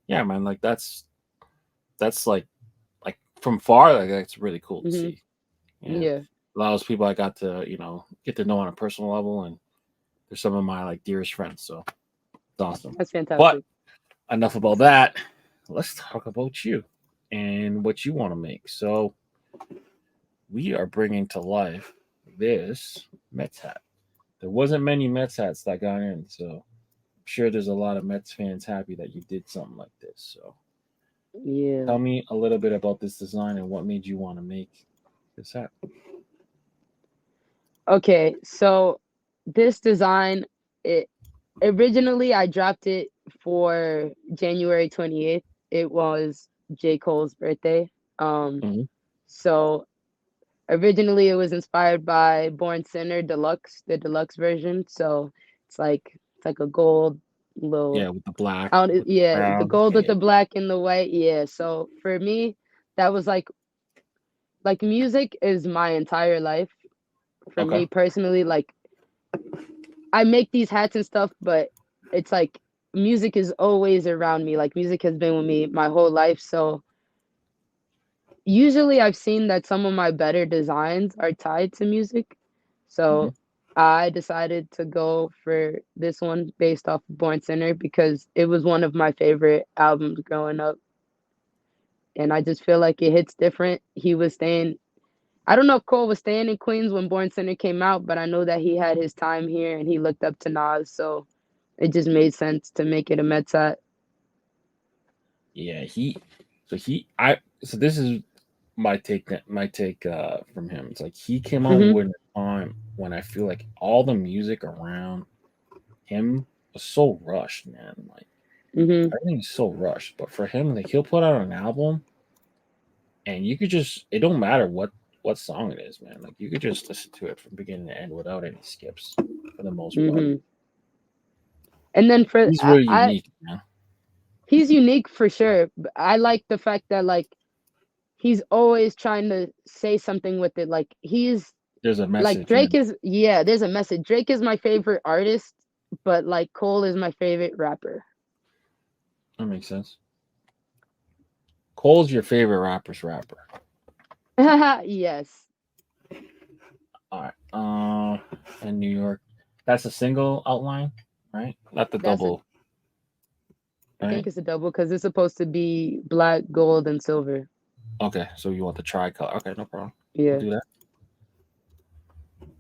yeah, man, like that's like from far, like that's really cool to
Hmm.
see. And
Yeah,
allows people I got to get to know on a personal level, and they're some of my like dearest friends. So it's awesome.
that's
But
fantastic.
enough about that. Let's talk about you and what you want to make. So we are bringing to life this Mets hat. There wasn't many Mets hats that got in, so I'm sure there's a lot of Mets fans happy that you did something like this. So
Yeah.
tell me a little bit about this design and what made you want to make this hat.
Okay, so this design, it originally I dropped it for January 28th. It was J. Cole's birthday. Um,
Mm-hmm.
so originally it was inspired by Born Sinner Deluxe, the deluxe version. So it's like a gold
Yeah,
little
with the black,
out
with the
yeah, the
brown.
gold with
Yeah.
the black and the white. Yeah. So for me, that was like music is my entire life. For
Okay.
me personally, like I make these hats and stuff, but it's like music is always around me. Like music has been with me my whole life. So usually I've seen that some of my better designs are tied to music.
Mm-hmm.
So I decided to go for this one based off of Born Sinner because it was one of my favorite albums growing up. And I just feel like it hits different. He was staying I don't know if Cole was staying in Queens when Born Sinner came out, but I know that he had his time here and he looked up to Nas, so it just made sense to make it a Mets hat.
Yeah, so this is my take from him. It's like he came on
Mhm.
with a time when I feel like all the music around him was so rushed, man. Like everything's so rushed. But for him, like he'll put out an album, and you could just it don't matter what song it is, man. Like you could just listen to it from beginning to end without any skips for the most part.
And then for
He's really unique, man.
he's unique for sure. I like the fact that like he's always trying to say something with it. Like
There's a message.
like Drake is there's a message. Drake is my favorite artist, but like Cole is my favorite rapper.
That makes sense. Cole's your favorite rapper's rapper.
Yes.
All right. In New York, that's a single outline, right? Not the double.
I think it's a double because it's supposed to be black, gold, and silver.
Okay, so you want the tricolor? Okay, no problem.
Yeah.
We'll do that.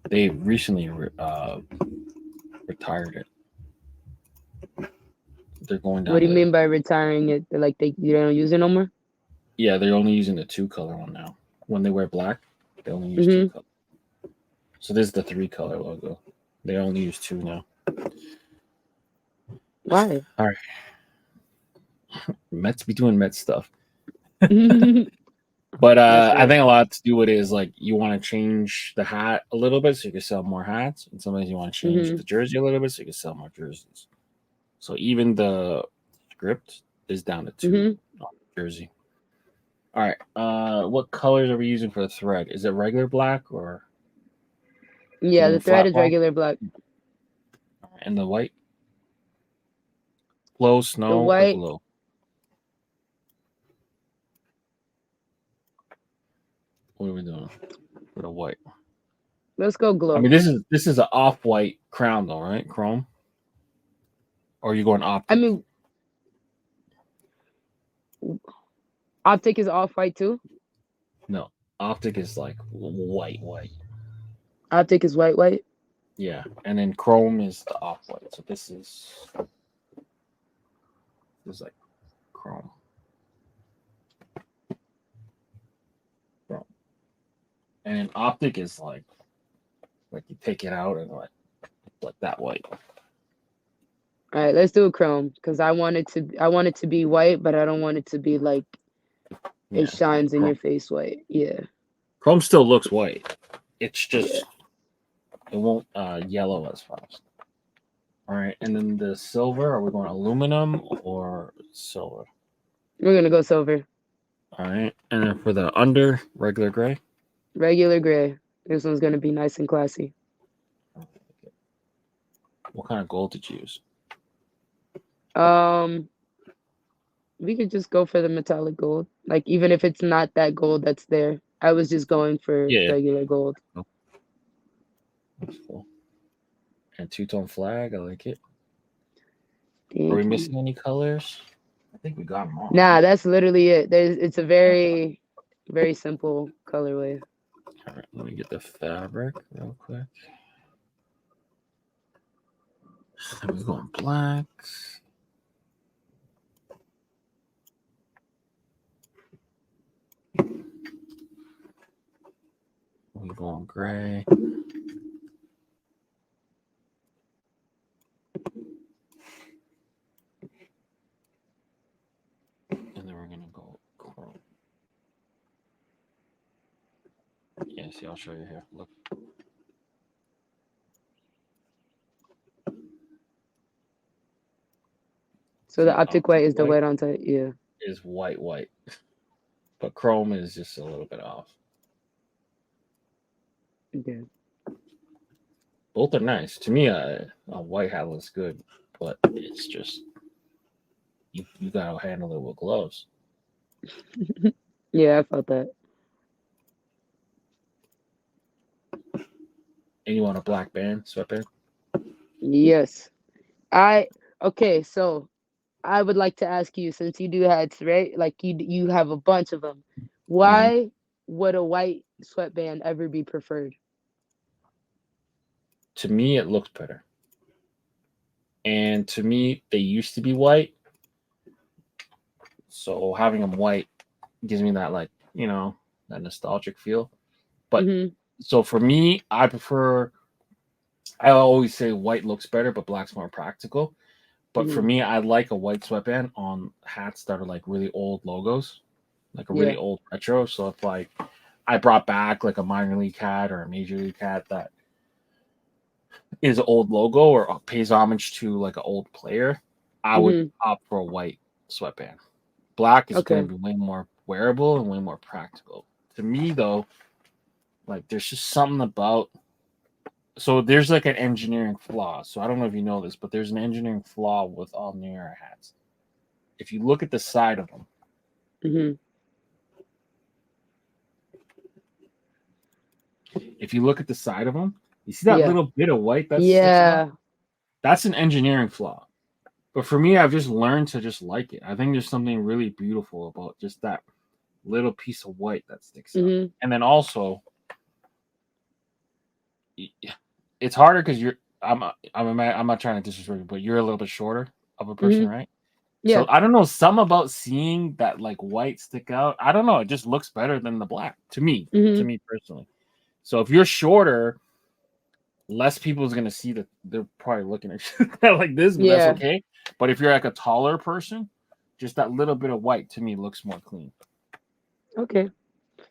They recently retired it. They're going down.
What do you mean by retiring it? Like you don't use it no more?
Yeah, they're only using the 2-color one now. When they wear black, they only use 2 color. So this is the 3-color logo. They only use 2 now.
Why?
All right. Mets be doing Mets stuff. But I think a lot to do with it is like you want to change the hat a little bit so you can sell more hats, and sometimes you want to change the jersey a little bit so you can sell more jerseys. So even the script is down to 2 on the jersey. All right. What colors are we using for the thread? Is it regular black or?
Yeah, the thread is regular black.
And the white? Glow, snow,
the white,
or glow? What are we doing for the white?
Let's go glow.
I mean, this is an off-white crown though, right? Chrome? Or are you going optic?
I mean, optic is off-white too?
No, optic is like white.
Optic is white?
Yeah, and then chrome is the off-white. So this is like chrome. And optic is like you take it out and like that white.
All right, let's do a chrome because I want it to be white, but I don't want it to be like it shines in your face white. Yeah.
Chrome still looks white. It's just it won't yellow as fast. All right, and then the silver. Are we going aluminum or silver?
We're gonna go silver.
All right, and then for the under, regular gray.
Regular gray. This one's gonna be nice and classy.
What kind of gold did you use?
We could just go for the metallic gold. Like even if it's not that gold that's there, I was just going for regular gold.
That's cool. And 2-tone flag, I like it.
Thank
Are we
you.
missing any colors? I think we got them all.
Nah, that's literally it. It's a very, very simple colorway.
All right, let me get the fabric real quick. And we're going black. We're going gray. And then we're going to go chrome. Yeah, see, I'll show you here. Look.
So the optic white is the white on top, yeah.
Is white. But chrome is just a little bit off.
Okay.
Both are nice. To me, a white hat looks good, but it's just you gotta handle it with gloves.
Yeah, I felt that.
And you want a black band, sweatband?
Yes. Okay, so I would like to ask you, since you do hats, right? Like you have a bunch of them. Why would a white sweatband ever be preferred?
To me, it looks better. And to me, they used to be white. So having them white gives me that, like, you know, that nostalgic feel. But so for me, I prefer I always say white looks better, but black's more practical. But for
Mhm.
me, I like a white sweatband on hats that are like really old logos, like a
Yeah.
really old retro. So if like I brought back like a minor league hat or a major league hat that is an old logo or pays homage to like an old player, I would
Mhm.
opt for a white sweatband. Black is going
Okay.
to be way more wearable and way more practical. To me, though, like there's just something about. So there's like an engineering flaw. So I don't know if you know this, but there's an engineering flaw with all New Era hats. If you look at the side of them,
Mhm.
if you look at the side of them, you see that
Yeah.
little bit of white that sticks out?
Yeah.
That's an engineering flaw. But for me, I've just learned to just like it. I think there's something really beautiful about just that little piece of white that sticks out.
Mhm.
And then also, it's harder because I'm not trying to disrespect you, but you're a little bit shorter of a person,
Mhm.
right?
Yeah.
So I don't know, some about seeing that like white stick out. I don't know. It just looks better than the black to
Mhm.
me personally. So if you're shorter, less people is gonna see that they're probably looking at you like this, but that's
Yeah.
okay. But if you're like a taller person, just that little bit of white to me looks more clean.
Okay.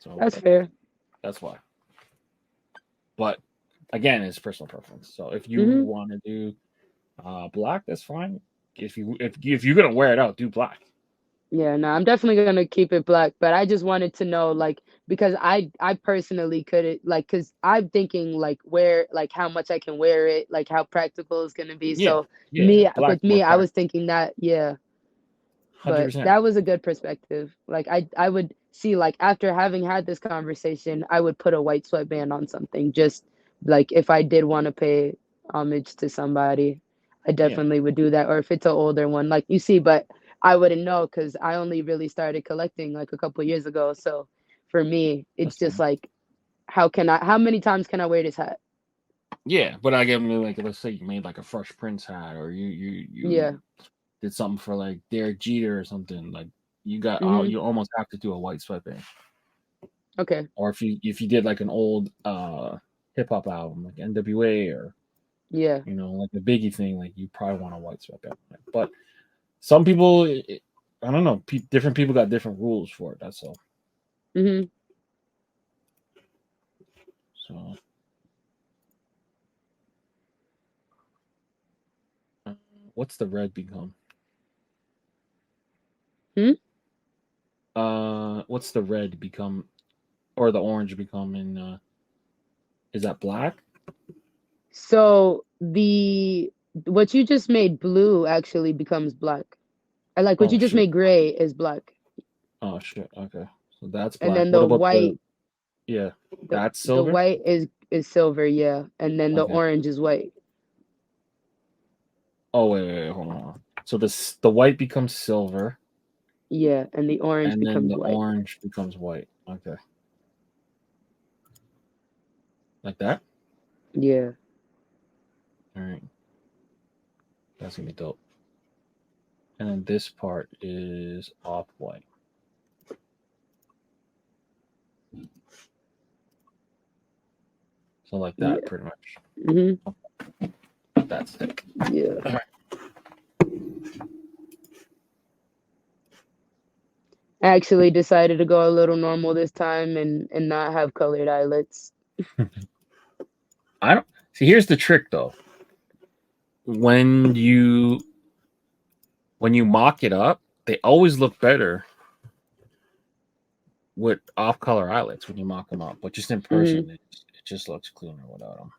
So
That's fair.
that's why. But again, it's personal preference. So if you
Mhm.
want to do black, that's fine. If you're gonna wear it out, do black.
Yeah, no, I'm definitely gonna keep it black, but I just wanted to know, like, because I personally couldn't, like, because I'm thinking like where, like, how much I can wear it, like how practical it's gonna be.
Yeah,
So
yeah.
me,
Black's
with
more
me, I was
practical.
thinking that, yeah,
Hundred
but
percent.
that was a good perspective. Like I would see, like, after having had this conversation, I would put a white sweatband on something, just like if I did want to pay homage to somebody, I
Yeah,
definitely would do that. Or if it's an older one, like you see, but I wouldn't know because I only really started collecting like a couple years ago. So for me, it's
that's
just
fine.
like, how many times can I wear this hat?
Yeah, but I get me like let's say you made like a Fresh Prince hat, or you
Yeah.
did something for like Derek Jeter or something. Like
Hmm.
you almost have to do a white sweatband.
Okay.
Or if you did like an old hip hop album like NWA or
Yeah.
like the Biggie thing, like you probably want a white sweatband. But some people, I don't know, different people got different rules for it. That's all.
Hmm.
So, uh, what's the red become?
Hmm.
What's the red become or the orange become in? Is that black?
So the what you just made blue actually becomes black. I like what
Oh
you just
shit!
made gray is black.
Oh shit! Okay, so that's
And
black.
then
What
the
about
white,
yeah?
the
That's
the
silver.
white is silver, yeah. And then the
Okay.
orange is white.
Oh wait, hold on. So the white becomes silver,
Yeah, and the orange
and then
becomes
the
white.
orange becomes white. Okay, like that.
Yeah.
All right, that's gonna be dope. And then this part is off white. So like that,
Yeah.
pretty much.
Hmm.
That's it.
Yeah. I actually decided to go a little normal this time and not have colored eyelets.
I don't see. Here's the trick, though. When you mock it up, they always look better with off-color eyelets when you mock them up. But just in
Hmm.
person, it just looks cleaner without them.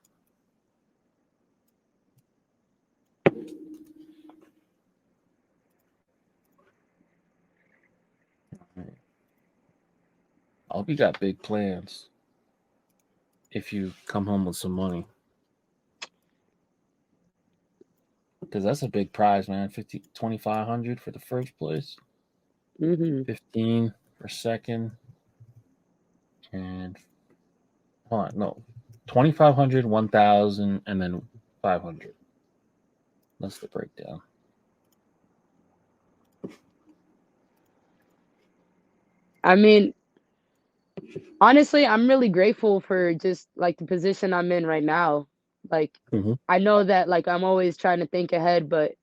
I hope you got big plans if you come home with some money. Because that's a big prize, man. 2,500 for the first place,
Hmm.
15 for second, and hold on, no, 2,500, 1,000, and then 500. That's the breakdown.
I mean, honestly, I'm really grateful for just like the position I'm in right now Like,
Mhm.
I know that like I'm always trying to think ahead, but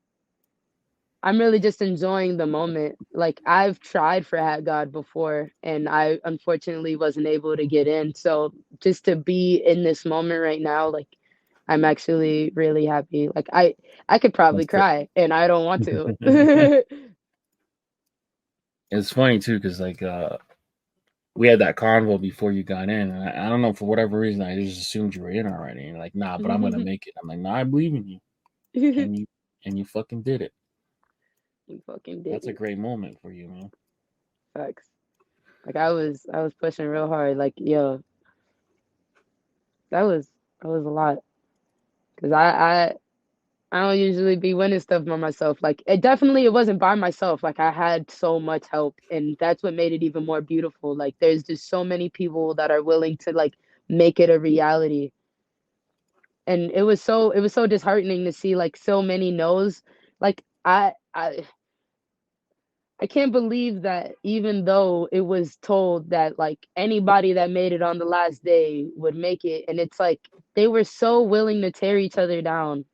I'm really just enjoying the moment. Like I've tried for Hat God before and I unfortunately wasn't able to get in. So just to be in this moment right now, like I'm actually really happy. Like I could probably
That's it.
cry and I don't want to.
It's funny too, because like we had that convo before you got in, and I don't know, for whatever reason I just assumed you were in already. And you're like, nah, but I'm gonna make it. I'm like, nah, I believe in you,
You
and you fucking did it.
fucking did
That's a
it.
great moment for you, man.
Facts. Like I was pushing real hard. Like, yo, that was that was a lot. Cause I don't usually be winning stuff by myself. Like it wasn't by myself. Like I had so much help and that's what made it even more beautiful. Like there's just so many people that are willing to like make it a reality. And it was so disheartening to see like so many no's. Like I can't believe that even though it was told that like anybody that made it on the last day would make it, and it's like they were so willing to tear each other down.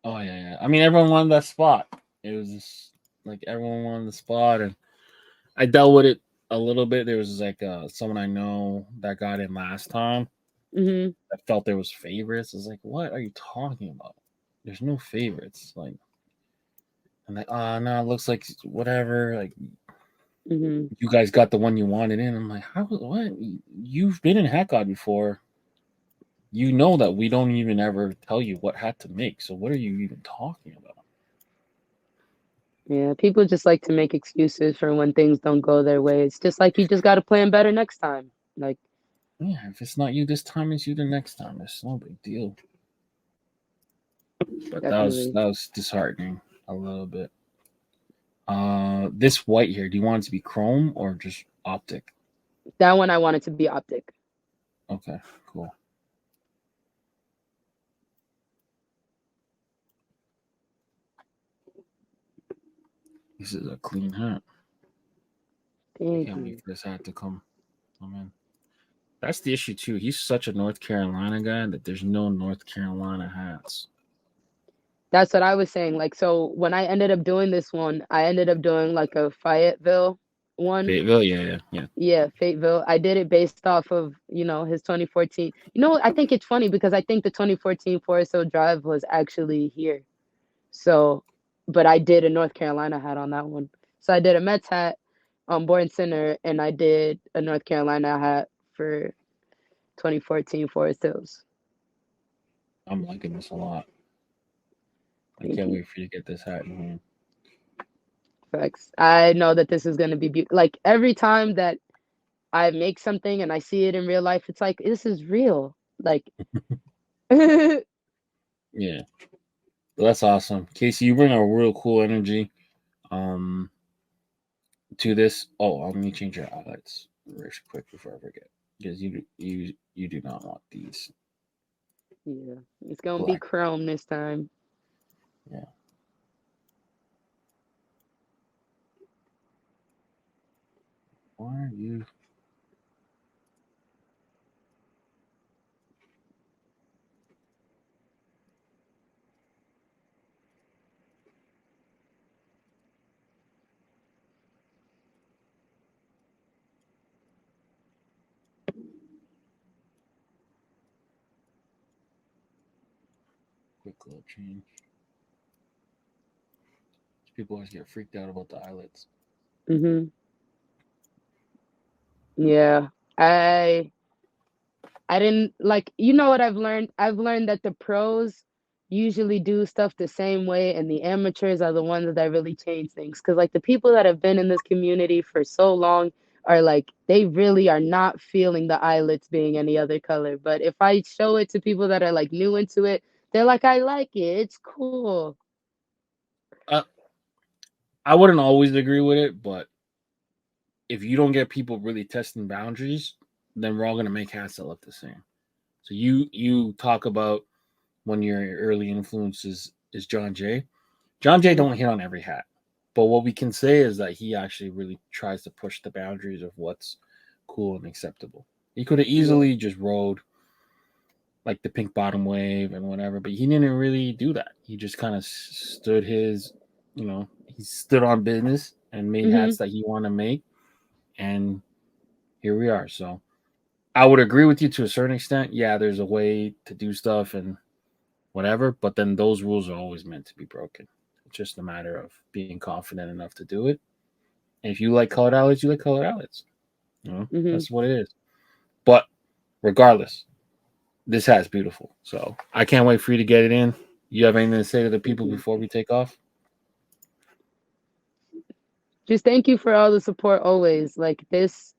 Oh yeah, yeah. I mean, everyone wanted that spot. It was just like everyone wanted the spot, and I dealt with it a little bit. There was like someone I know that got in last time.
Hmm.
I felt there was favorites. I was like, what are you talking about? There's no favorites. Like, I'm like, oh no, it looks like whatever. Like,
Hmm.
you guys got the one you wanted in. I'm like, how? What? You've been in Hat God before. You know that we don't even ever tell you what hat to make. So what are you even talking about?
Yeah, people just like to make excuses for when things don't go their way. It's just like you just got to plan better next time. Like,
Yeah, if it's not you this time, it's you the next time. It's no big deal. But that was
definitely.
that was disheartening a little bit. This white here, do you want it to be chrome or just optic?
That one I wanted to be optic.
Okay, cool. This is a clean hat. I
Thank
can't wait
you.
for this hat to come in. That's the issue too. He's such a North Carolina guy that there's no North Carolina hats.
That's what I was saying. Like, so when I ended up doing this one, I ended up doing like a Fayetteville one.
Fayetteville, yeah.
Yeah, Fayetteville. I did it based off of, his 2014. I think it's funny because I think the 2014 Forest Hill Drive was actually here. So, but I did a North Carolina hat on that one. So I did a Mets hat on Born Center, and I did a North Carolina hat for 2014 Forest Hills.
I'm liking this a lot. I
Thank
can't
you.
wait for you to get this hat in here.
Facts. I know that this is going to be beautiful. Like every time that I make something and I see it in real life, it's like, this is real. Like, thank
Yeah. Well, that's awesome. Casey, you bring a real cool energy to this. Oh, let me change your highlights real quick before I forget. Because you do not want these
Yeah, it's going to be
black.
chrome this time.
Yeah. Why are you? Quick color change. People always get freaked out about the eyelets.
Hmm. Yeah, I didn't like, what I've learned? I've learned that the pros usually do stuff the same way, and the amateurs are the ones that really change things. Because, like, the people that have been in this community for so long are like, they really are not feeling the eyelets being any other color. But if I show it to people that are like new into it, they're like, I like it. It's cool.
I wouldn't always agree with it, but if you don't get people really testing boundaries, then we're all gonna make hats that look the same. So you talk about when your early influence is John Jay. John Jay don't hit on every hat. But what we can say is that he actually really tries to push the boundaries of what's cool and acceptable. He could have
Yeah.
easily just rode like the pink bottom wave and whatever, but he didn't really do that. He just kind of stood his, he stood on business and made
Hmm.
hats that he wanted to make, and here we are. So I would agree with you to a certain extent. Yeah, there's a way to do stuff and whatever, but then those rules are always meant to be broken. It's just a matter of being confident enough to do it. And if you like colored outlets, you like colored outlets.
Hmm.
That's what it is. But regardless, this hat's beautiful. So I can't wait for you to get it in. You have anything to say to the people before we take off?
Just thank you for all the support always. Like this,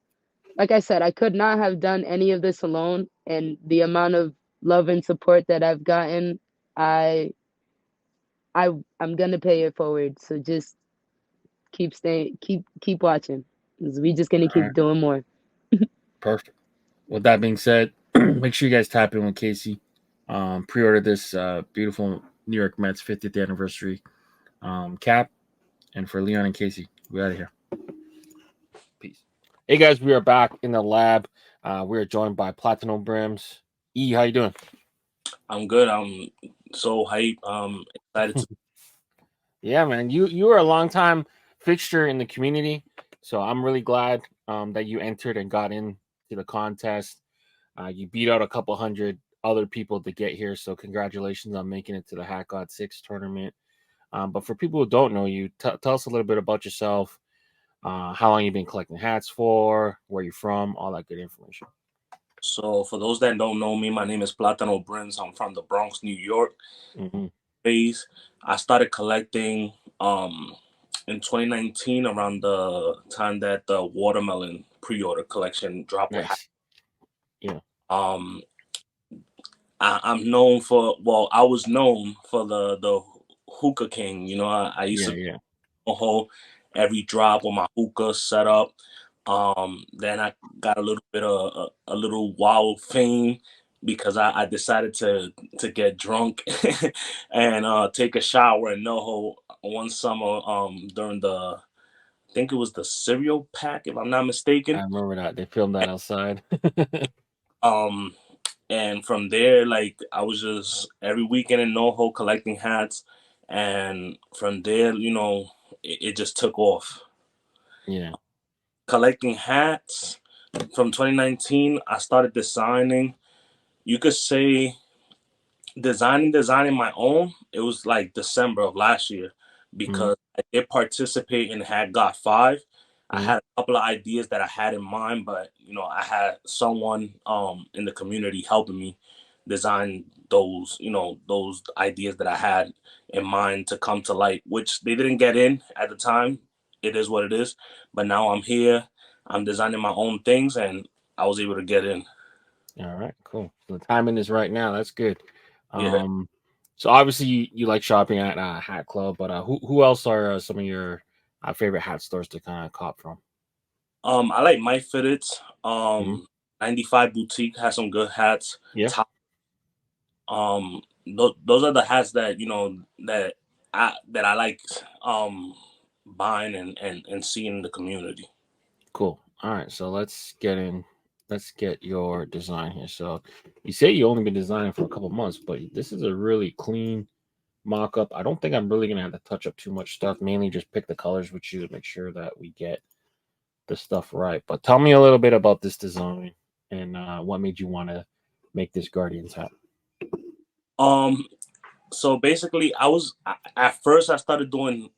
like I said, I could not have done any of this alone, and the amount of love and support that I've gotten, I I'm gonna pay it forward. So just keep staying, keep watching. 'Cause we just gonna
All right,
keep doing more.
perfect. With that being said, make sure you guys tap in with Casey. Pre-order this beautiful New York Mets 50th anniversary cap, and for Leon and Casey, we're out of here. Peace. Hey guys, we are back in the lab. We are joined by Platinum Brims. E, how you doing?
I'm good. I'm so hype. Excited to.
Yeah, man, you are a long time fixture in the community, so I'm really glad that you entered and got into the contest. You beat out a couple hundred other people to get here, so congratulations on making it to the Hat God 6 tournament. But for people who don't know you, tell us a little bit about yourself, how long you've been collecting hats for, where you're from, all that good information.
So for those that don't know me, my name is Platano Brims. I'm from the Bronx, New York.
Mm-hmm.
Base. I started collecting in 2019 around the time that the watermelon pre-order collection dropped with hats.
Nice. Yeah.
I'm known for, well, I was known for the hookah king. You know, I used to
Yeah.
whole every drop with my hookah set up. Then I got a little bit of a little wild fame because I decided to get drunk and take a shower in NoHo one summer during the, I think it was the cereal pack if I'm not
I
mistaken.
remember that. They filmed that outside.
Um, and from there, like I was just every weekend in NoHo collecting hats, and from there, you know, it just took off.
Yeah.
Collecting hats from 2019. I started designing. You could say designing my own. It was like December of last year
Mm-hmm.
because I did participate in Had Got 5. I
Mm-hmm.
had a couple of ideas that I had in mind, but you know, I had someone in the community helping me design those, you know, those ideas that I had in mind to come to light, which they didn't get in at the time. It is what it is. But now I'm here. I'm designing my own things and I was able to get in.
All right, cool. So the timing is right now. That's good.
Yeah.
So obviously you like shopping at Hat Club, but who else are some of your favorite hat stores to kind of cop from?
I like My Fitteds.
Mm-hmm.
95 Boutique has some good hats.
Yeah,
Top, those are the hats that you know that I like buying and seeing in the community.
cool. All right, so let's get in. Let's get your design here. So you say you only been designing for a couple months, but this is a really clean mock-up. I don't think I'm really gonna have to touch up too much stuff. Mainly just pick the colors with you to make sure that we get the stuff right. But tell me a little bit about this design and what made you want to make this Guardians hat.
Um, so basically, at first I started doing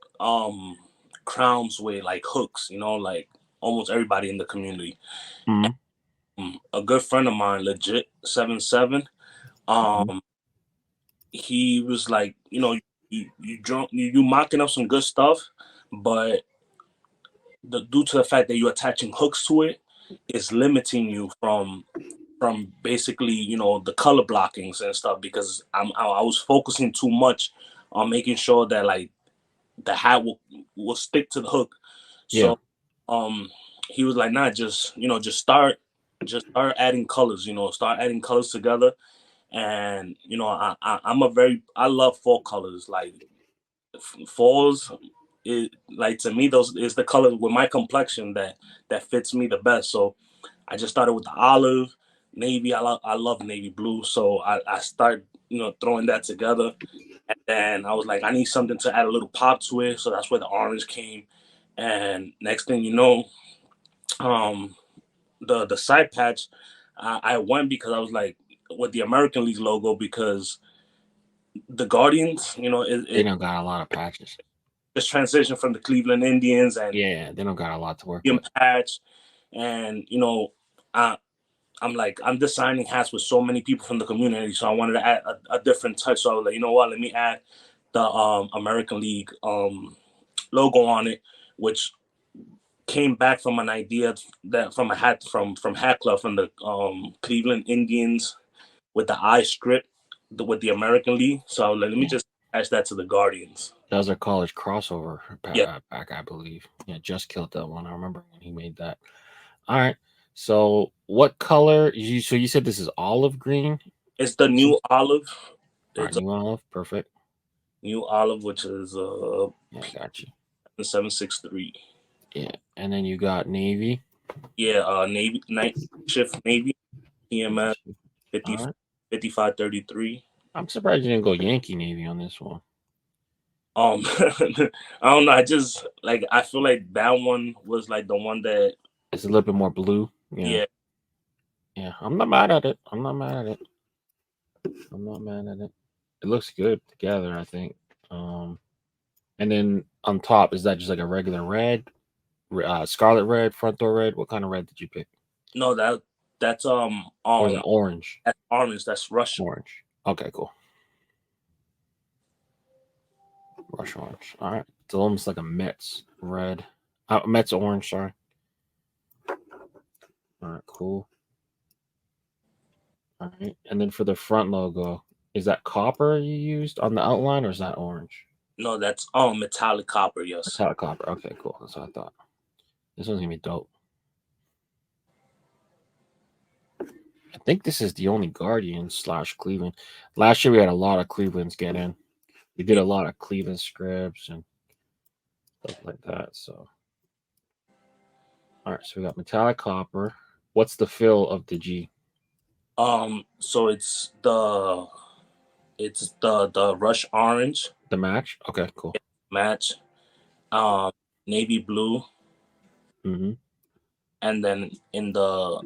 crowns with like hooks, you know, like almost everybody in the community.
Mm-hmm.
A good friend of mine, legit 7'7", he was like, you know, you mocking up some good stuff, but due to the fact that you're attaching hooks to it, is limiting you from basically, you know, the color blockings and stuff because I was focusing too much on making sure that like the hat will stick to the hook.
Yeah.
So he was like, nah, just you know, just start adding colors, you know, start adding colors together. And you know, I love fall colors. Like falls, it like to me those is the color with my complexion that fits me the best. So I just started with the olive, navy. I love navy blue, so I start throwing that together, and then I was like, I need something to add a little pop to it, so that's where the orange came. And next thing you know, the side patch, I went because I was like with the American League logo because the Guardians,
They
it
don't got a lot of patches.
just transition from the Cleveland Indians and
Yeah, they don't got a lot to work
Indian
with.
patch, and I, I'm like I'm designing hats with so many people from the community, so I wanted to add a different touch. So I was like, you know what, let me add the American League logo on it, which came back from an idea that from a hat from Hat Club from the Cleveland Indians with the eye strip with the American League. So I was like, let me just attach that to the Guardians.
That was a college crossover
Yeah.
back, I believe. Yeah, just killed that one. I remember when he made that. All right. So what color? So you said this is olive green?
It's the new olive.
All right,
It's a
new olive. Perfect.
new olive, which is
Yeah, I got you.
763.
Yeah. And then you got navy.
Yeah, Navy night shift Navy EMS
All
50,
right.
5533.
I'm surprised you didn't go Yankee Navy on this one.
I don't know. I just like I feel like that one was like the one that
It's a little bit more blue.
yeah.
Yeah. I'm not mad at it. I'm not mad at it. I'm not mad at it. It looks good together, I think. And then on top, is that just like a regular red, scarlet red, front door red? What kind of red did you pick?
No, that's
Or is it orange?
that's orange. That's Russian.
Orange. Okay, cool. Rush orange. All right. It's almost like a Mets red. Mets orange, sorry. All right, cool. All right. And then for the front logo, is that copper you used on the outline or is that orange?
No, that's metallic copper. Yes.
Metallic copper. Okay, cool. That's what I thought. This one's gonna be dope. I think this is the only Guardians / Cleveland. Last year we had a lot of Clevelands get in. We did a lot of Cleveland scripts and stuff like that. So, all right. So we got metallic copper. What's the fill of the G?
So it's the rush orange
The match. Okay, cool.
match, navy blue,
Mm-hmm.
and then in the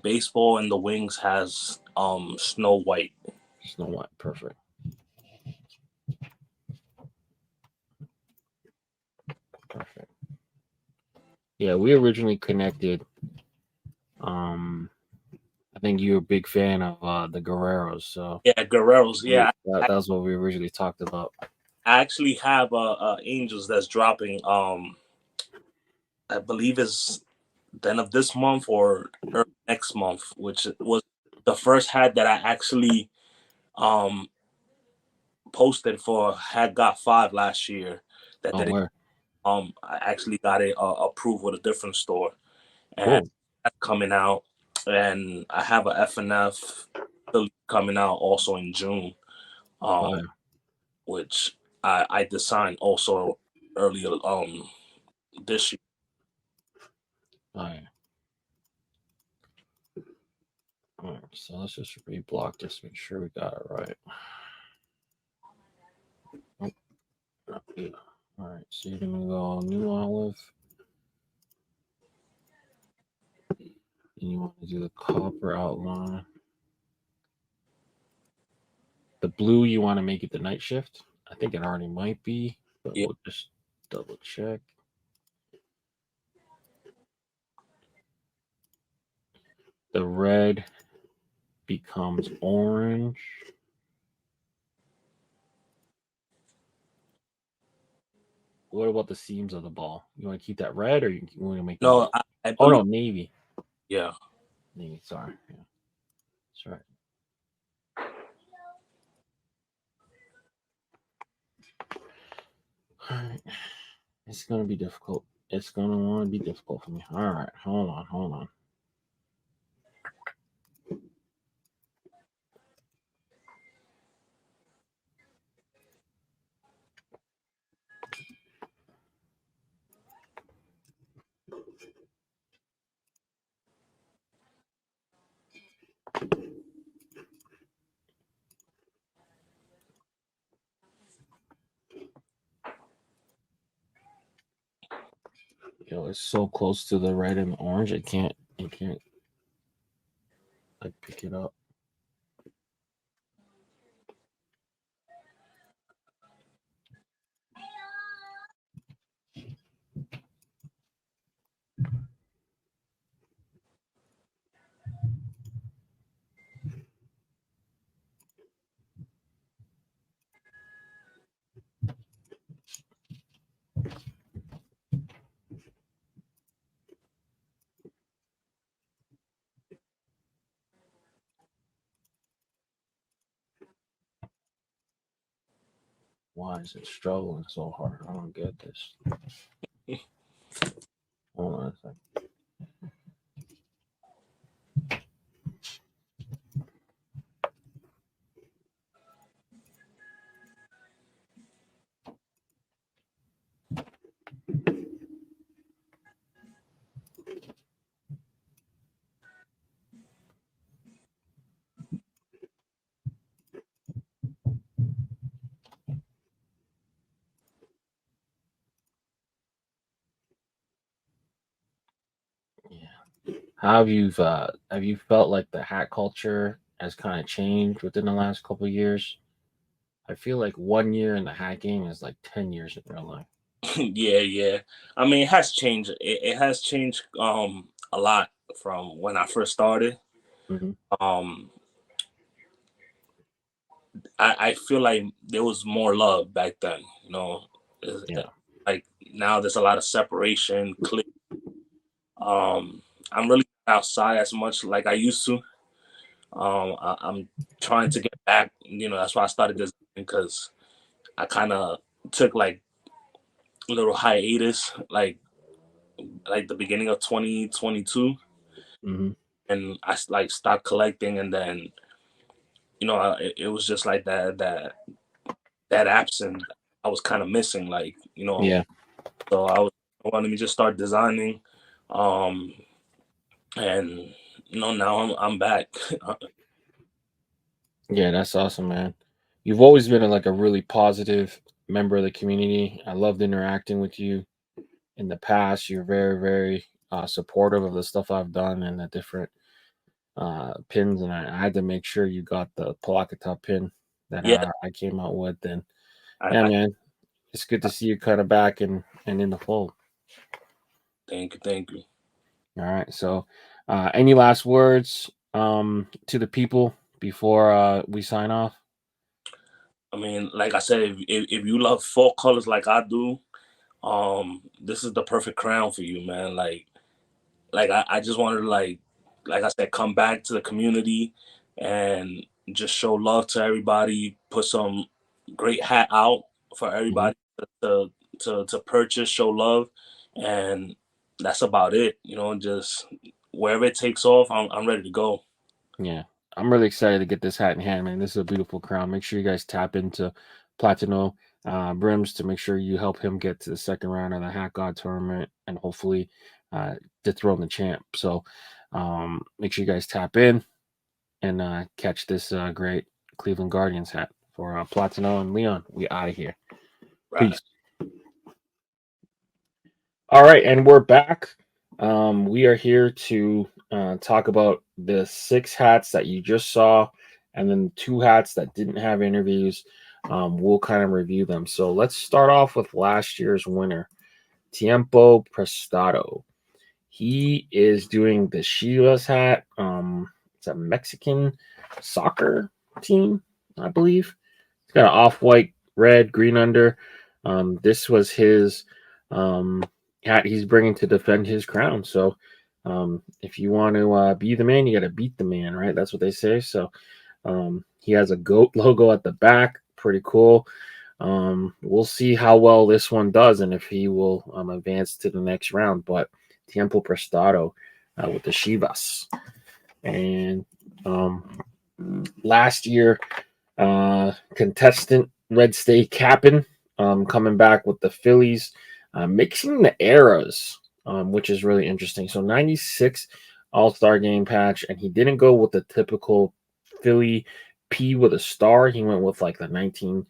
baseball and the wings has snow white.
Snow White. Perfect. Perfect. Yeah, we originally connected. I think you're a big fan of the Guerreros, so
Yeah, Guerreros. Yeah,
that's what we originally talked about.
I actually have Angels that's dropping. I believe is the end of this month or next month, which was the first hat that I actually posted for Hat Got 5 last year. That
Oh, where?
I actually got it approved with a different store, and
Cool.
that's coming out. And I have a FNF coming out also in June,
Fire.
which I designed also earlier this year.
Fire. All right, so let's just reblock this, make sure we got it right. Oh, yeah. All right, so you're gonna go new olive. And you want to do the copper outline. The blue, you want to make it the night shift. I think it already might be, but
Yeah.
we'll just double check. The red becomes orange. What about the seams of the ball? You want to keep that red, or you want to make them?
No, I
Oh
believe,
no, navy.
yeah.
Navy. Sorry. Yeah. That's right. All right. It's gonna be difficult. It's gonna want to be difficult for me. All right. Hold on. Oh, it's so close to the red and the orange. You can't like pick it up. Why is it struggling so hard? I don't get this. Hold on a second. Yeah. How have you felt like the hat culture has kind of changed within the last couple of years? I feel like 1 year in the hat game is like 10 years in real life.
Yeah. I mean, it has changed. It has changed a lot from when I first started.
Hmm.
Um, I feel like there was more love back then. You know,
Yeah.
like now there's a lot of separation. I'm really not outside as much like I used to. I'm trying to get back. You know, that's why I started this because I kind of took like a little hiatus, like the beginning of 2022,
Hmm.
and I like stopped collecting, and then it was just like that absence I was kind of missing, like
Yeah.
so I wanted me to just start designing, um, and now I'm back.
Yeah, that's awesome, man. You've always been like a really positive member of the community. I loved interacting with you in the past. You're very, very supportive of the stuff I've done and the different pins, and I had to make sure you got the Palakata pin that
Yeah,
I came out with. And
I,
yeah,
I
man, it's good to see you kind of back and in the fold.
thank you.
All right. So, any last words to the people before we sign off?
I mean, like I said, if you love fall colors like I do, this is the perfect crown for you, man. Like I just wanted to like I said, come back to the community and just show love to everybody, put some great hat out for
Hmm.
everybody to to purchase, show love, and that's about it. Just wherever it takes off, I'm ready to go.
Yeah, I'm really excited to get this hat in hand, man. This is a beautiful crown. Make sure you guys tap into Platino Brims to make sure you help him get to the second round of the Hat God tournament and hopefully dethrone the champ. So make sure you guys tap in and catch this great Cleveland Guardians hat for Platino and Leon. We out of here.
Right.
Peace. All right, and we're back. We are here to talk about the 6 hats that you just saw, and then 2 hats that didn't have interviews. We'll kind of review them. So let's start off with last year's winner, Tiempo Prestado. He is doing the Chivas hat. It's a Mexican soccer team, I believe. It's got an off-white, red, green under. This was his hat he's bringing to defend his crown. So if you want to be the man, you got to beat the man, right? That's what they say. So he has a goat logo at the back. Pretty cool. We'll see how well this one does and if he will advance to the next round. But Tiempo Prestado with the Chivas. And last year, contestant Red State Cap'n coming back with the Phillies, mixing the eras, which is really interesting. So 96 All-Star game patch, and he didn't go with the typical Philly P with a star. He went with like the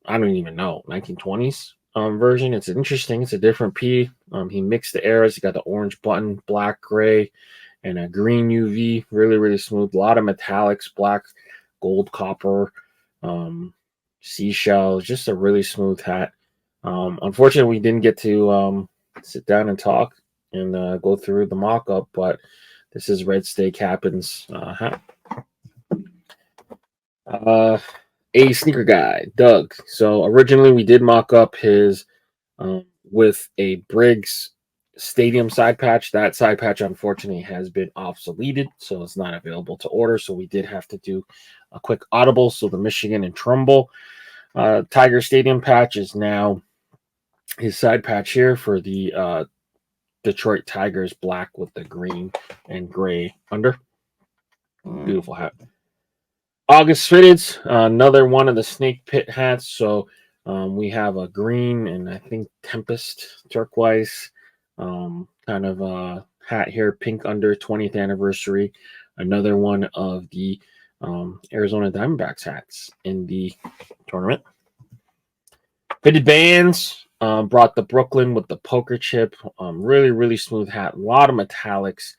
I don't even know, 1920s version. It's interesting. It's a different P. He mixed the eras. He got the orange button, black, gray, and a green UV. Really, really smooth. A lot of metallics, black, gold, copper, seashells. Just a really smooth hat. Unfortunately, we didn't get to sit down and talk and go through the mock-up, but this is Red Steak Happens hat. A sneaker guy, Doug. So originally we did mock up his with a Briggs Stadium side patch. That side patch unfortunately has been obsoleted, so it's not available to order. So we did have to do a quick audible. So the Michigan and Trumbull Tiger Stadium patch is now his side patch here for the Detroit Tigers, black with the green and gray under. Beautiful hat. August Fitteds, another one of the Snake Pit hats. So we have a green and I think Tempest turquoise kind of hat here, pink under 20th anniversary. Another one of the Arizona Diamondbacks hats in the tournament. Fitted bands, brought the Brooklyn with the poker chip. Really, really smooth hat. A lot of metallics.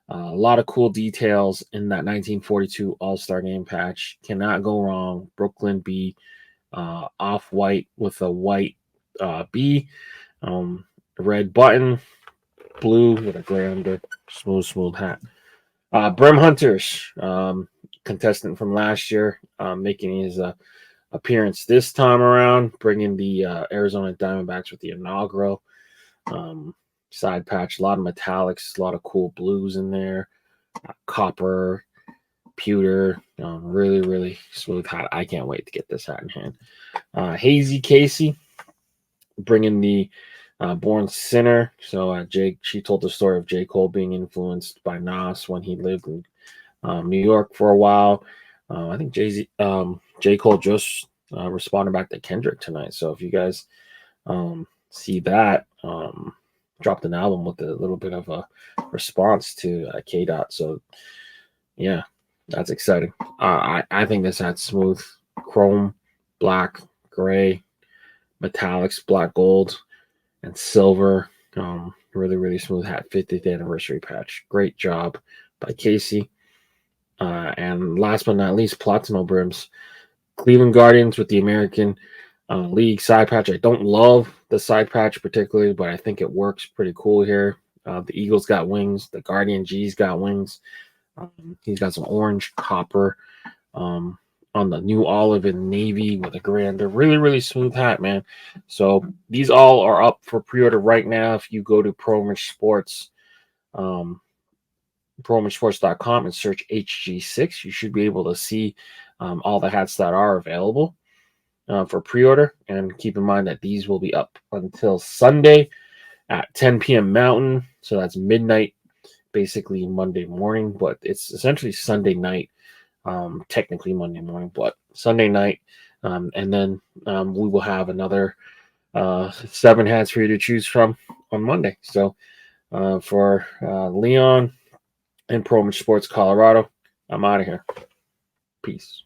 A lot of cool details in that 1942 All-Star Game patch. Cannot go wrong. Brooklyn B, off-white with a white B. Red button, blue with a gray under. Smooth hat. Brim Hunters, contestant from last year, making his appearance this time around, bringing the Arizona Diamondbacks with the inaugural side patch. A lot of metallics, a lot of cool blues in there, copper, pewter. Really, really smooth hat. I can't wait to get this hat in hand. Hazy Casey, bringing the Born Sinner. So she told the story of J. Cole being influenced by Nas when he lived in New York for a while. I think J. Cole just responded back to Kendrick tonight. So if you guys see that, dropped an album with a little bit of a response to K. Dot. So yeah, that's exciting. I think this hat's smooth. Chrome, black, gray, metallics, black, gold, and silver. Really, really smooth hat. 50th anniversary patch. Great job by Casey. And last but not least, Platino Brims. Cleveland Guardians with the American League side patch. I don't love the side patch particularly, but I think it works pretty cool here. The Eagles got wings. The Guardian G's got wings. He's got some orange, copper on the new olive and navy with a gray under. Really, really smooth hat, man. So these all are up for pre-order right now. If you go to ProMich Sports, ProMichSports.com and search HG6, you should be able to see all the hats that are available for pre-order. And keep in mind that these will be up until Sunday at 10 p.m. Mountain. So that's midnight, basically Monday morning, but it's essentially Sunday night, technically Monday morning, but Sunday night. And then we will have another 7 hats for you to choose from on Monday. So for Leon and ProMich Sports Colorado, I'm out of here. Peace.